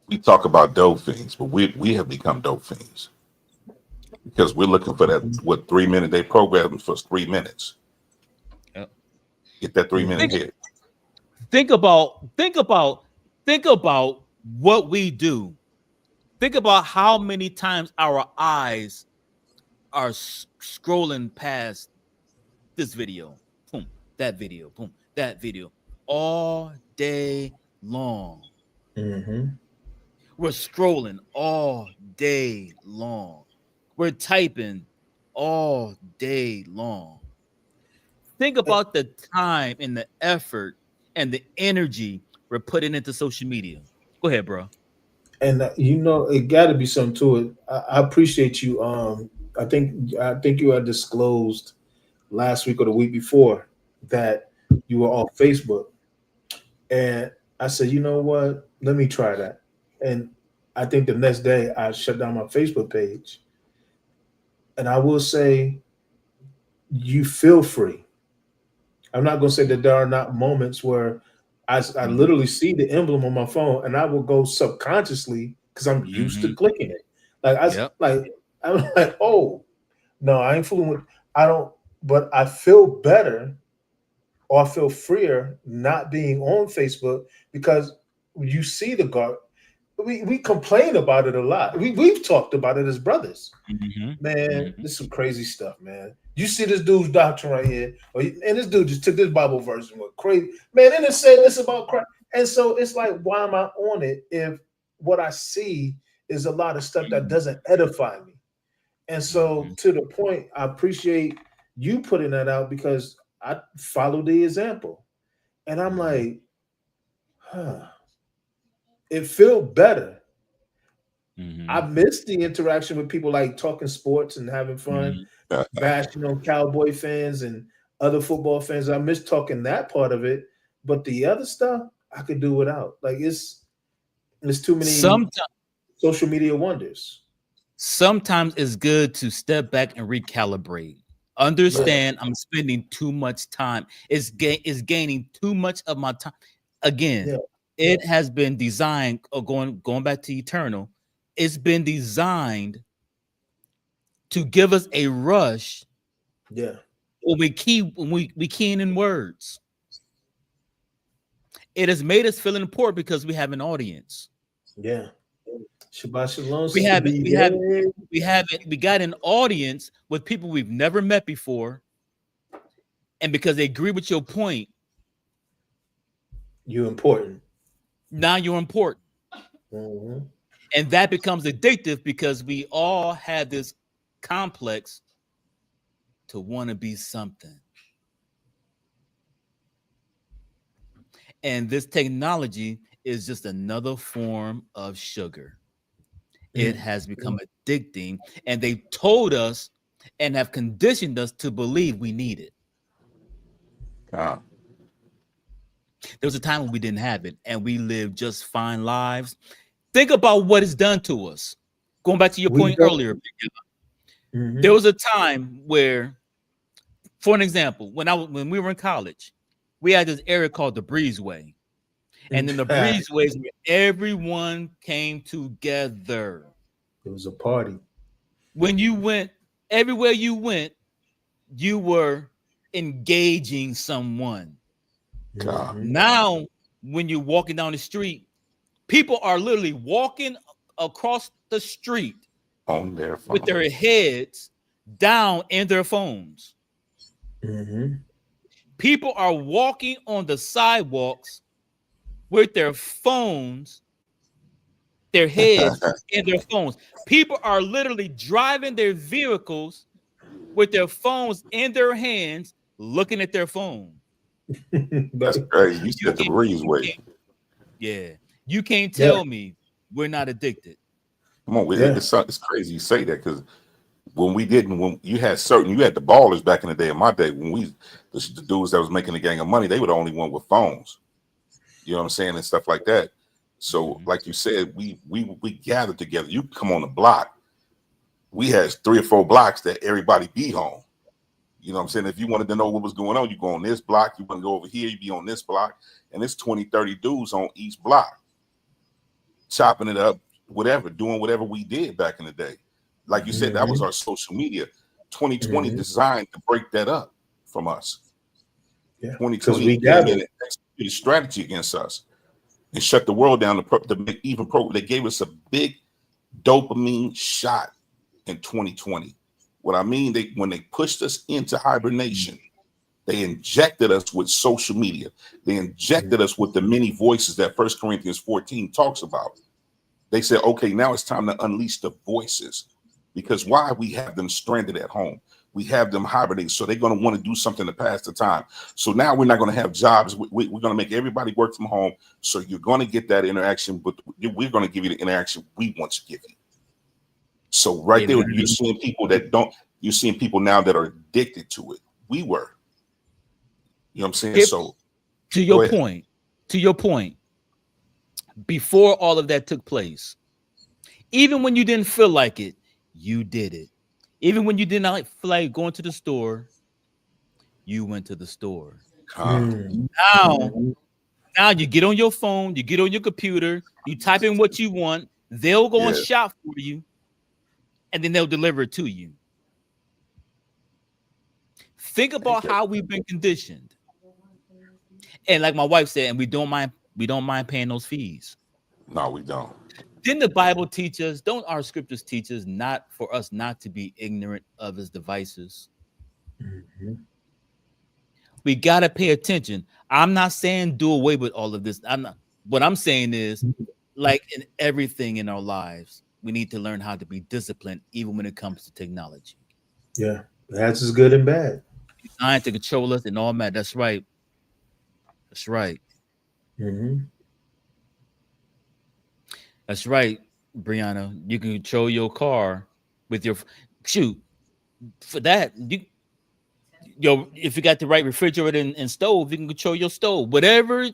We talk about dope fiends, but we have become dope fiends because we're looking for that 3 minute day program for 3 minutes. Yep. Get that 3 minute hit. Think about what we do. Think about how many times our eyes are scrolling past this video, boom, that video, boom, that video, all day long. Mm-hmm. We're scrolling all day long. We're typing all day long. Think about the time and the effort and the energy we're putting into social media. Go ahead, bro. And it got to be something to it. I appreciate you. I think you had disclosed last week or the week before that you were off Facebook, and I said, you know what? Let me try that. And I think the next day I shut down my Facebook page. And I will say, you feel free. I'm not going to say that there are not moments where I literally see the emblem on my phone and I will go subconsciously because I'm used to clicking it. I'm like, oh, no, I ain't fooling with, I don't, but I feel better or I feel freer not being on Facebook because you see the guard. We complain about it a lot. We've talked about it as brothers. Man, this is some crazy stuff, man. You see this dude's doctrine right here, and this dude just took this Bible verse and went crazy. Man, and it said this about Christ. And so it's like, why am I on it if what I see is a lot of stuff that doesn't edify me? And so to the point, I appreciate you putting that out because I follow the example. And I'm like, it feels better. I miss the interaction with people like talking sports and having fun, bashing on Cowboy fans and other football fans. I miss talking that part of it, but the other stuff I could do without. Like it's too many social media wonders. Sometimes it's good to step back and recalibrate. Understand I'm spending too much time. It's gaining too much of my time. Again, it has been designed, going back to eternal. It's been designed to give us a rush. Yeah. When we keying in words. It has made us feel important because we have an audience. Yeah. Shabbat shalom, We Sister have B. we got an audience with people we've never met before, and because they agree with your point, You're important. now you're important. Mm-hmm. And that becomes addictive because we all have this complex to want to be something. And this technology is just another form of sugar. It has become addicting, and they told us and have conditioned us to believe we need it. God. There was a time when we didn't have it, and we lived just fine lives. Think about what it's done to us. Going back to your We point don't. earlier, Mm-hmm. there was a time where, for an example, when we were in college, we had this area called the Breezeway. And then the breezeways where everyone came together. It was a party. When you went, everywhere you went, you were engaging someone. God. Mm-hmm. Now, when you're walking down the street, people are literally walking across the street On their phone. with their heads down in their phones. Mm-hmm. People are walking on the sidewalks with their phones, their heads in their phones. People are literally driving their vehicles with their phones in their hands, looking at their phone. That's crazy. You You said the can't, breezeway. yeah, you can't tell me we're not addicted. Come on, it's crazy you say that because when you had the ballers back in the day. In my day, when the dudes that was making a gang of money, they were the only one with phones. You know what I'm saying, and stuff like that. So, like you said, we gathered together. You come on the block, we had 3 or 4 blocks that everybody be home. You know what I'm saying? If you wanted to know what was going on, you go on this block. You want to go over here, you be on this block, and it's 20, 30 dudes on each block, chopping it up, whatever, doing whatever we did back in the day. Like you said, that was our social media. 2020 designed to break that up from us. Yeah, 2020 we came in and executed strategy against us and shut the world down to make even pro. They gave us a big dopamine shot in 2020. What I mean, when they pushed us into hibernation, they injected us with social media. They injected us with the many voices that 1 Corinthians 14 talks about. They said, okay, now it's time to unleash the voices, because why? We have them stranded at home. We have them hibernating, so they're going to want to do something to pass the time. So now we're not going to have jobs. We're going to make everybody work from home. So you're going to get that interaction, but we're going to give you the interaction we want to give you. So right there, you're seeing people that don't. You're seeing people now that are addicted to it. We were. You know what I'm saying? So to your point, before all of that took place, even when you didn't feel like it, you did it. Even when you did not feel like going to the store, you went to the store. Now you get on your phone, you get on your computer, you type in what you want, they'll go and shop for you, and then they'll deliver it to you. Think about how we've been conditioned. And like my wife said, and we don't mind paying those fees. No, we don't. Didn't the Bible teach us? Don't our scriptures teach us not for us not to be ignorant of his devices? We gotta pay attention. I'm not saying do away with all of this. I'm not. What I'm saying is, like in everything in our lives, we need to learn how to be disciplined, even when it comes to technology. Yeah, that's as good and bad. Designed to control us and all that. That's right. That's right. That's right, Brianna. You can control your car with your shoot. For that, if you got the right refrigerator and stove, you can control your stove. Whatever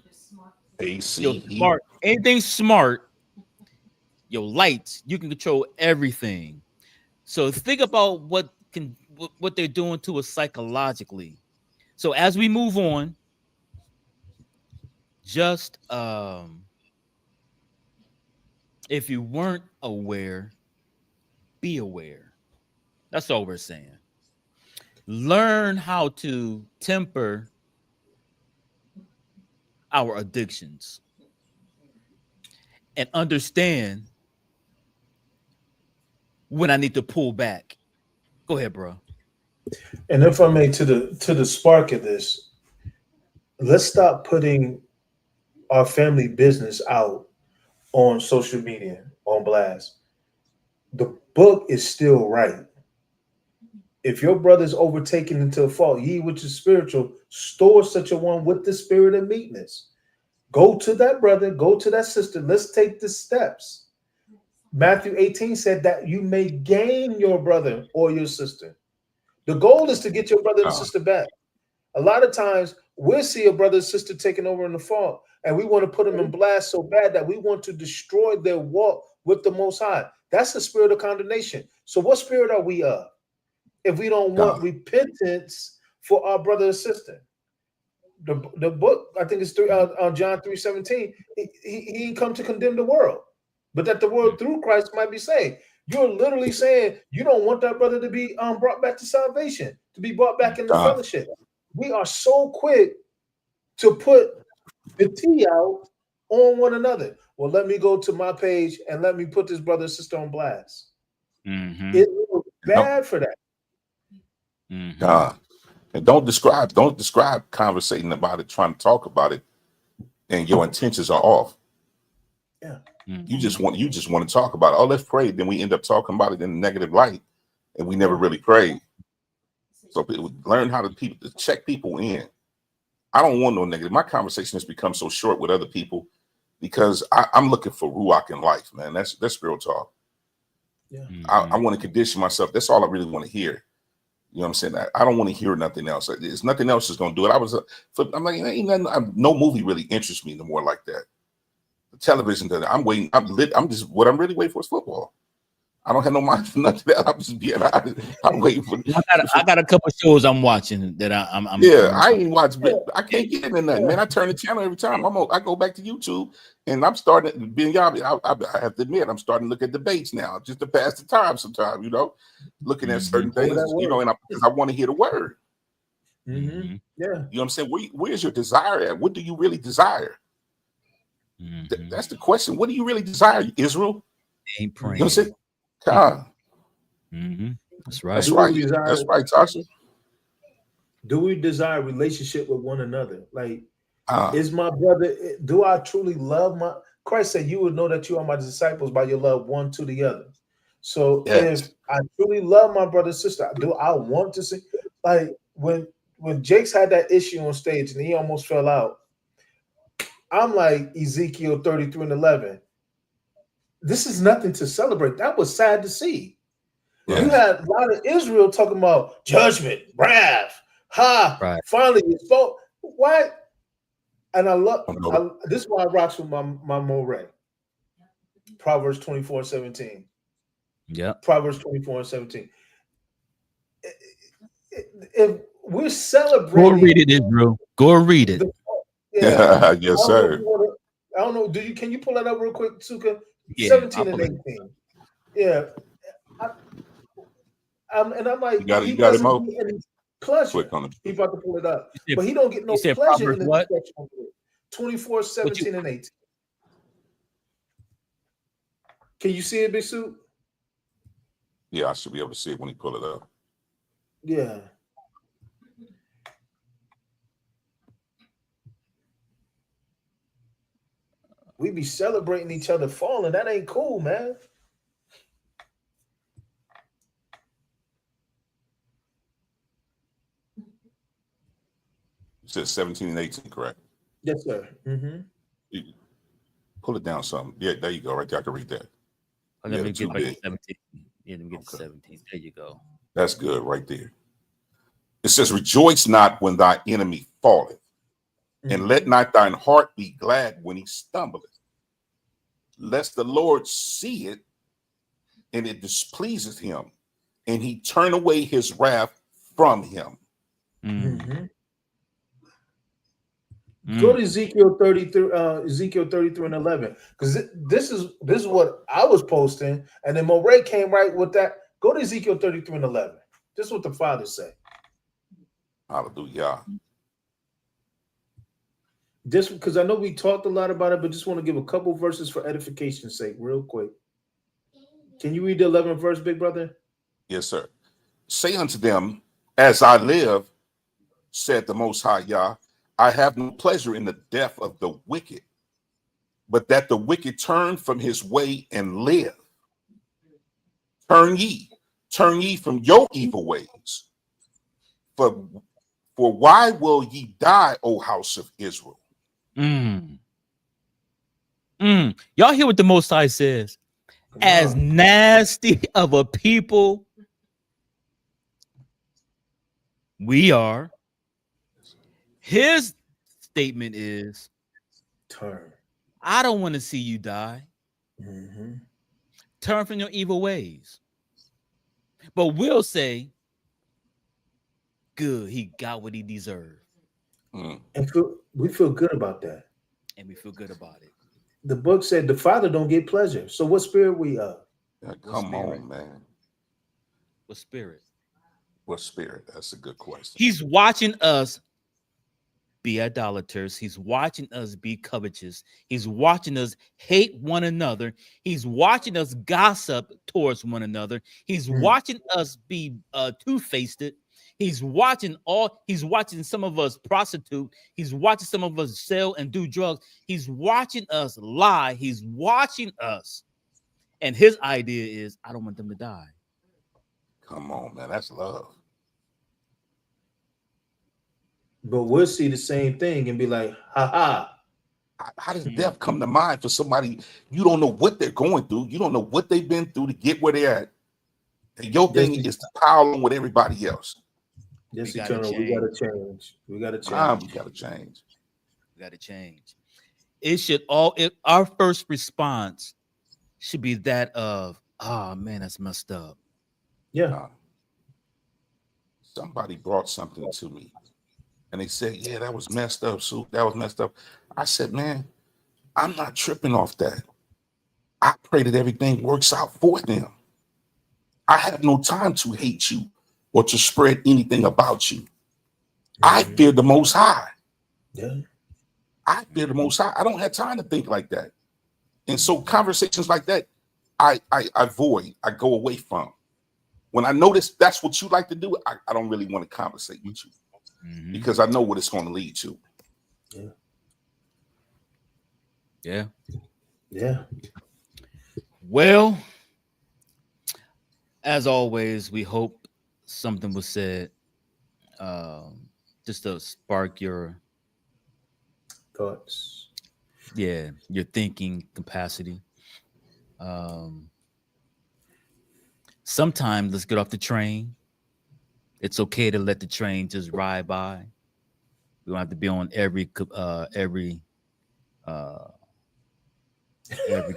AC, smart, anything smart, your lights, you can control everything. So think about what they're doing to us psychologically. So as we move on, just if you weren't aware, be aware. That's all we're saying. Learn how to temper our addictions and understand when I need to pull back. Go ahead, bro. And if I may, to the spark of this, let's stop putting our family business out on social media on blast. The book is still right. If your brother's overtaken into a fault, ye which is spiritual, store such a one with the spirit of meekness. Go to that brother, go to that sister. Let's take the steps. Matthew 18 said that you may gain your brother or your sister. The goal is to get your brother and sister back. A lot of times we'll see a brother and sister taking over in the fault, and we want to put them in blast so bad that we want to destroy their walk with the Most High. That's the spirit of condemnation. So what spirit are we of if we don't want repentance for our brother and sister? The book, I think it's John 3:17, he didn't come to condemn the world, but that the world through Christ might be saved. You're literally saying you don't want that brother to be brought back to salvation, to be brought back into fellowship. We are so quick to put the tea out on one another. Well, let me go to my page and let me put this brother and sister on blast. It was bad for that. And don't describe conversating about it, trying to talk about it, and your intentions are off. Yeah. You just want to talk about it. Oh, let's pray. Then we end up talking about it in a negative light, and we never really prayed. So people learn how to check people in. I don't want no negative. My conversation has become so short with other people because I'm looking for ruach in life, man. That's real talk. Yeah. I want to condition myself. That's all I really want to hear. You know what I'm saying? I don't want to hear nothing else. There's nothing else that's going to do it. I'm like, ain't nothing, no movie really interests me no more like that. The television, I'm waiting. I'm really waiting for is football. I don't have no mind for nothing else. I'm just being honest. I'm waiting for. I got a couple shows I'm watching that I'm I ain't watch. I can't get into nothing, man. I turn the channel every time. I go back to YouTube, and I'm starting being y'all. I have to admit, I'm starting to look at debates now, just to pass the time. Sometimes, looking at certain things, and because I want to hear the word. Yeah, you know what I'm saying. Where's your desire at? What do you really desire? That's the question. What do you really desire, Israel? Ain't praying. You know what I'm saying? God. That's right. That's right. That's right, Tasha. Do we desire relationship with one another? Like, is my brother? Do I truly love my? Christ said, "You would know that you are my disciples by your love one to the other." So, if I truly love my brother and sister, do I want to see? Like when Jake's had that issue on stage and he almost fell out. I'm like Ezekiel 33:11. This is nothing to celebrate. That was sad to see. You had a lot of Israel talking about judgment, wrath, finally you spoke. Why? And this is why I rocks with my Moray. Proverbs 24:17. Yeah. Proverbs 24:17. If we're celebrating, go read it, Israel. Go read it. Yes, sir. I don't know. Can you pull that up real quick, Suka? Yeah, 17 and 18. Yeah. And I'm like, he doesn't get any pleasure. He about to pull it up. But he don't get no pleasure in the destruction. 24:17 and 18. Can you see it, Big Suit? Yeah, I should be able to see it when he pull it up. Yeah. We be celebrating each other falling. That ain't cool, man. It says 17 and 18, correct? Yes, sir. Pull it down some. Yeah, there you go. Right there. I can read that. Let me get back to 17. Yeah, let me get to 17. There you go. That's good right there. It says, rejoice not when thy enemy falleth, and let not thine heart be glad when he stumbleth, lest the Lord see it, and it displeaseth him, and he turn away his wrath from him. Go to Ezekiel 33, Ezekiel 33 and 11, because this is what I was posting, and then Moray came right with that. Go to Ezekiel 33 and 11. This is what the Father said. Hallelujah. Just because I know we talked a lot about it, but just want to give a couple verses for edification's sake, real quick. Can you read the 11th verse, big brother? Yes, sir. Say unto them, as I live, said the Most High Yah, I have no pleasure in the death of the wicked, but that the wicked turn from his way and live. Turn ye from your evil ways. For why will ye die, O house of Israel? Mm. Y'all hear what the Most High says? Come As on. nasty of a people we are, his statement is, Turn. I don't want to see you die. Mm-hmm. Turn from your evil ways. But we'll say, good, he got what he deserved. Mm. And we feel good about that. And we feel good about it. The book said the Father don't get pleasure. So what spirit we of? Yeah, What come spirit? on, man. What spirit? What spirit? That's a good question. He's watching us be idolaters. He's watching us be covetous. He's watching us hate one another. He's watching us gossip towards one another. He's watching us be two-faced. He's watching some of us prostitute. He's watching some of us sell and do drugs. He's watching us lie. He's watching us. And his idea is, I don't want them to die. Come on, man. That's love. But we'll see the same thing and be like, ha ha. How does death come to mind for somebody you don't know what they're going through? You don't know what they've been through to get where they're at. And your thing is to pile on with everybody else. Yes, We gotta eternal. We gotta change. We gotta change. We gotta change. We gotta change. Our first response should be that of, oh man, that's messed up. Yeah. Somebody brought something to me and they said, yeah, that was messed up. So that was messed up. I said, man, I'm not tripping off that. I pray that everything works out for them. I have no time to hate you or to spread anything about you. I fear the Most High. Yeah. I fear the Most High. I don't have time to think like that. And so conversations like that, I avoid, I go away from. When I notice that's what you like to do, I don't really want to conversate with you because I know what it's going to lead to. Yeah. Yeah. Yeah. Well, as always, we hope something was said just to spark your Thoughts. your thinking capacity. Sometimes let's get off the train. It's okay to let the train just ride by. We don't have to be on every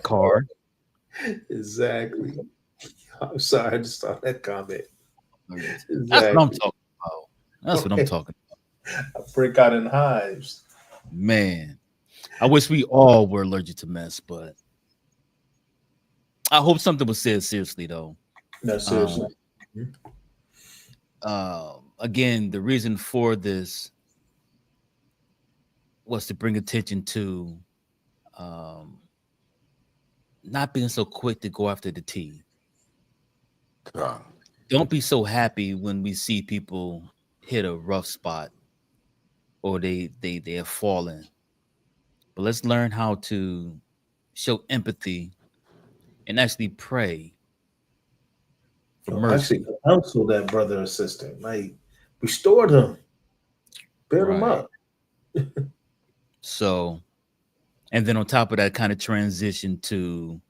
car. Exactly. I'm sorry, I just saw that comment. That's what I'm talking about. That's what I'm talking about. I break out in hives. Man, I wish we all were allergic to mess, but I hope something was said seriously, though. No, seriously. Again, the reason for this was to bring attention to not being so quick to go after the tea. Don't be so happy when we see people hit a rough spot or they have fallen. But let's learn how to show empathy and actually pray for mercy. Actually, counsel that brother or sister. Like, restored him. Build him up. So, and then on top of that, kind of transition to,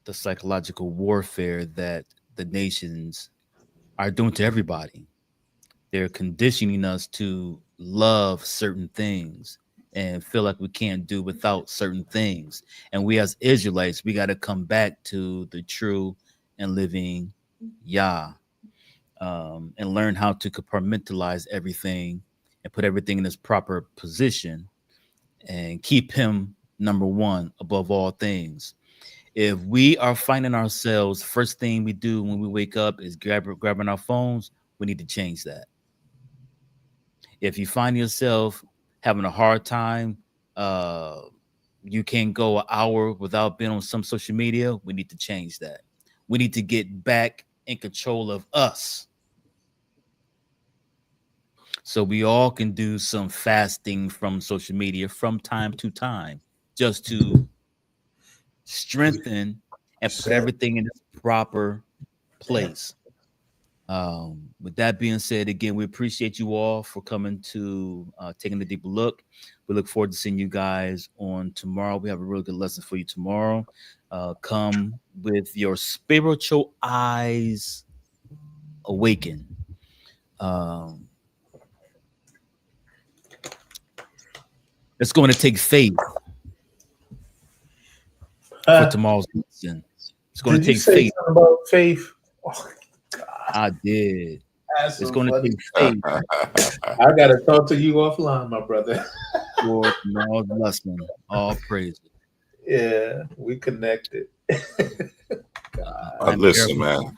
the psychological warfare that the nations are doing to everybody. They're conditioning us to love certain things and feel like we can't do without certain things. And we as Israelites, we got to come back to the true and living Yah, and learn how to compartmentalize everything and put everything in its proper position and keep him number one above all things. If we are finding ourselves, first thing we do when we wake up is grabbing our phones, we need to change that. If you find yourself having a hard time You can't go an hour without being on some social media. We need to change that. We need to get back in control of us. So we all can do some fasting from social media from time to time, just to strengthen and put Set. everything in its proper place. With that being said, again, we appreciate you all for coming to taking a deeper look. We look forward to seeing you guys on tomorrow. We have a really good lesson for you tomorrow. Come with your spiritual eyes awakened. Um, it's going to take faith for tomorrow's lesson. It's going to Did you take say faith. something about faith? Oh, I did. that's It's so going to funny. take faith I gotta talk to you offline, my brother. for tomorrow's lesson. All praise. Yeah, we connected. I'm Listen, careful, man,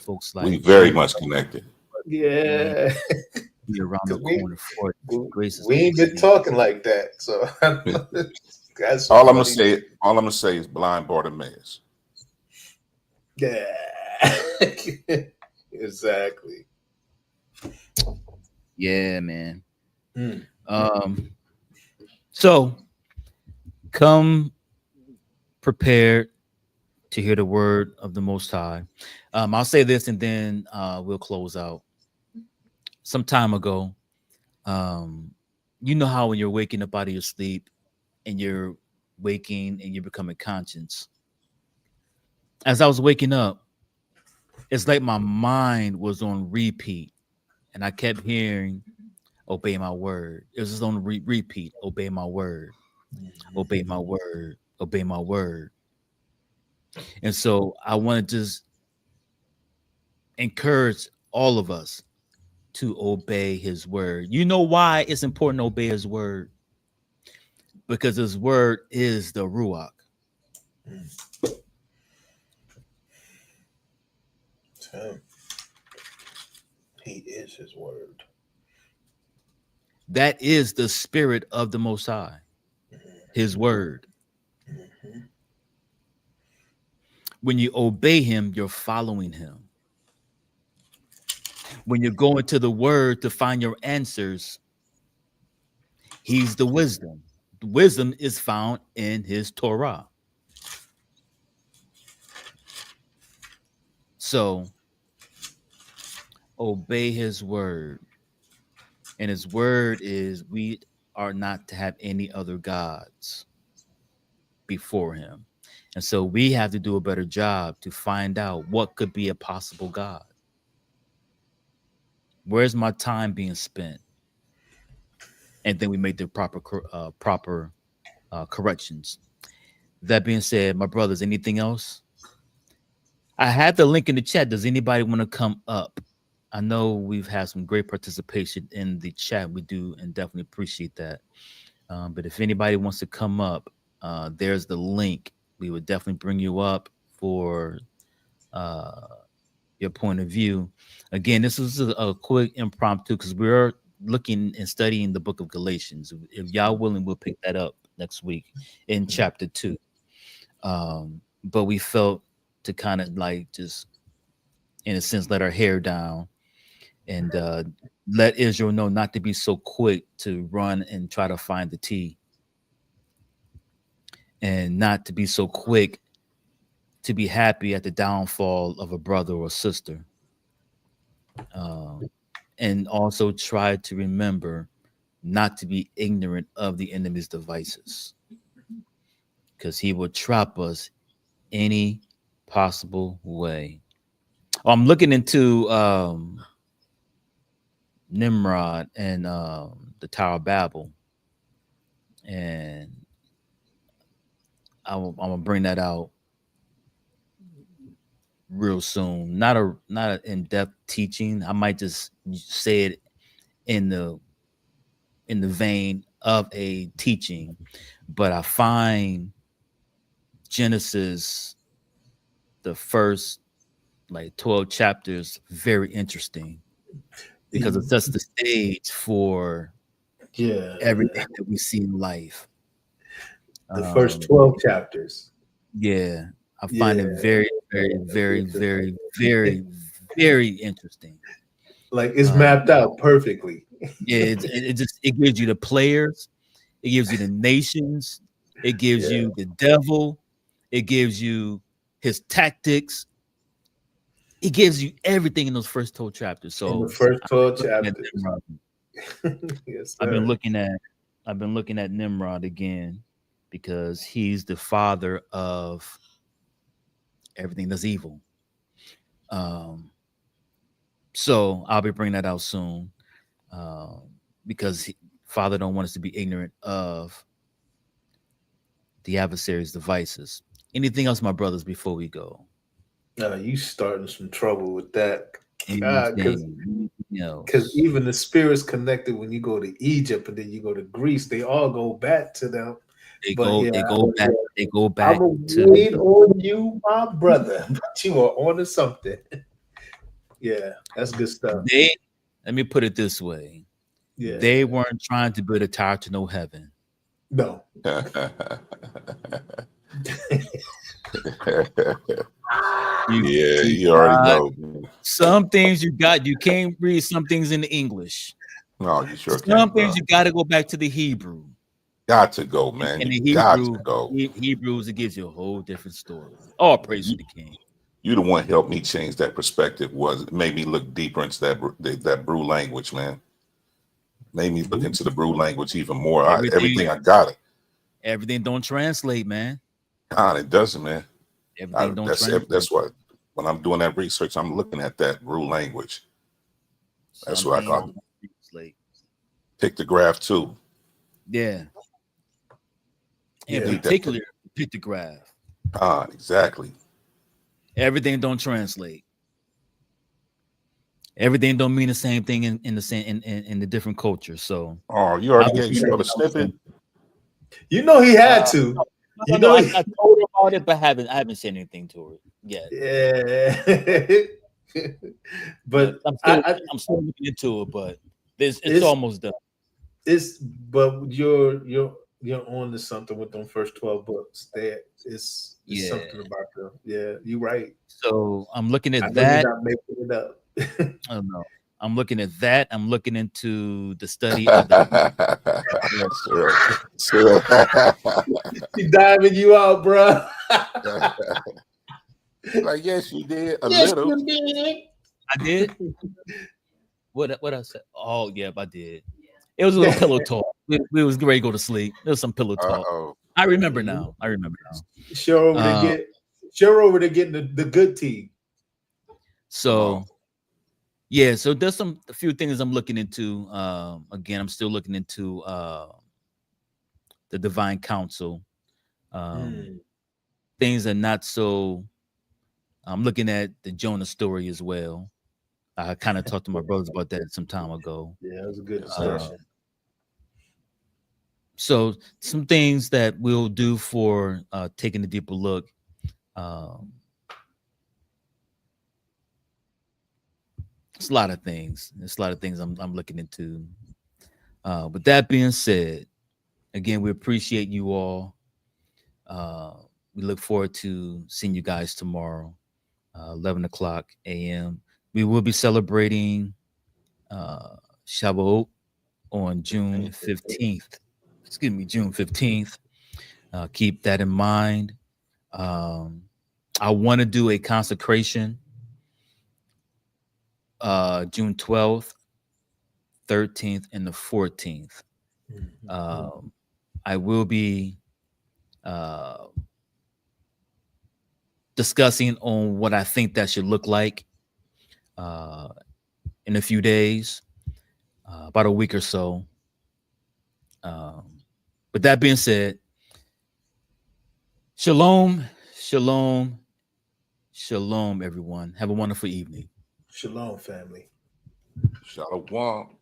folks we like very Jay. much connected. Man, Yeah, be around the because we corner for it. Grace is we ain't been mercy. talking like that. So that's so All I'm gonna funny. say, all I'm gonna say is blind Bartimaeus. Yeah, exactly. Yeah, man. Mm. So come prepared to hear the word of the Most High. I'll say this and then we'll close out. Some time ago, you know how when you're waking up out of your sleep and you're waking and you're becoming conscious. As I was waking up, it's like my mind was on repeat and I kept hearing, obey my word. It was just on repeat, obey my word, obey my word, obey my word. And so I want to just encourage all of us to obey his word. You know why it's important to obey his word? Because his word is the Ruach. Tim, he is his word. That is the spirit of the Most High, his word. Mhm. When you obey him, you're following him. When you're going to the word to find your answers, he's the wisdom. The wisdom is found in his Torah. So obey his word. And his word is we are not to have any other gods before him. And so we have to do a better job to find out what could be a possible God. Where's my time being spent? And then we make the proper corrections. That being said, my brothers, anything else? I had the link in the chat. Does anybody want to come up? I know we've had some great participation in the chat. We do and definitely appreciate that. But if anybody wants to come up, there's the link. We would definitely bring you up for uh, your point of view. Again, this is a quick impromptu because we're looking and studying the book of Galatians. If y'all willing, we'll pick that up next week in chapter 2. But we felt to kind of like just, in a sense, let our hair down and let Israel know not to be so quick to run and try to find the tea, and not to be so quick to be happy at the downfall of a brother or sister. And also try to remember not to be ignorant of the enemy's devices, because he will trap us any possible way. I'm looking into Nimrod and the Tower of Babel, and I'm gonna bring that out real soon. Not an in-depth teaching. I might just say it in the vein of a teaching, but I find Genesis, the first like 12 chapters, very interesting because it sets the stage for Yeah. everything that we see in life. The first 12 chapters. Yeah, I find it very, very, very, very, very, very interesting. Like it's mapped out perfectly. Yeah, it gives you the players, it gives you the nations, it gives you the devil, it gives you his tactics. It gives you everything in those first 12 chapters. So in the first 12 chapters. Yes, I've sir. been looking at Nimrod again because he's the father of everything that's evil. So I'll be bringing that out soon because Father don't want us to be ignorant of the adversary's devices. Anything else, my brothers, before we go? You starting some trouble with that. Because even the spirits connected when you go to Egypt and then you go to Greece, they all go back to them. They go back. They go back. I'm gonna wait on you, my brother. But you are on to something. Yeah, that's good stuff. Let me put it this way. Yeah, they weren't trying to build a tower to no heaven. No. You already know. Some things you can't read some things in the English. No, you sure some things you got to go back to the Hebrew. Got to go, man. And you got to go. Hebrews, it gives you a whole different story. All praise to the King. You the one helped me change that perspective. Made me look deeper into that brew language, man. Made me look into the brew language even more. Everything I got it. Everything don't translate, man. God, it doesn't, man. Everything don't translate. That's what when I'm doing that research, I'm looking at that brew language. That's what I call it. Pictograph too. Yeah. In particular, pictograph. Exactly. Everything don't translate. Everything don't mean the same thing in the different cultures. So you already gave you the snippet. You know he had to. I told her about it, but I haven't said anything to her yet. Yeah. But I'm still looking into it, but it's almost done. But you're on to something with them first 12 books. It's something about them. Yeah, you're right. So I'm looking at that. You're not making it up. I don't know. I'm looking at that. I'm looking into the study of the She diving you out, bro. Like, yes, you did a little. You did. I did. What I said? Oh, yeah, I did. It was a little pillow talk. We was ready to go to sleep. There was some pillow talk. I remember now. Sure over to getting the good tea. So yeah, so there's a few things I'm looking into. Again, I'm still looking into the divine council. Things are not so. I'm looking at the Jonah story as well. I kind of talked to my brothers about that some time ago. Yeah, it was a good discussion. So some things that we'll do for taking a deeper look. It's a lot of things. There's a lot of things I'm looking into. With that being said, again, we appreciate you all. We look forward to seeing you guys tomorrow, 11 o'clock a.m. We will be celebrating Shavuot on June 15th. Excuse me, June 15th. Keep that in mind. I want to do a consecration June 12th, 13th, and the 14th. I will be discussing on what I think that should look like in a few days, about a week or so. But that being said, shalom, shalom, shalom, everyone. Have a wonderful evening. Shalom, family. Shalom.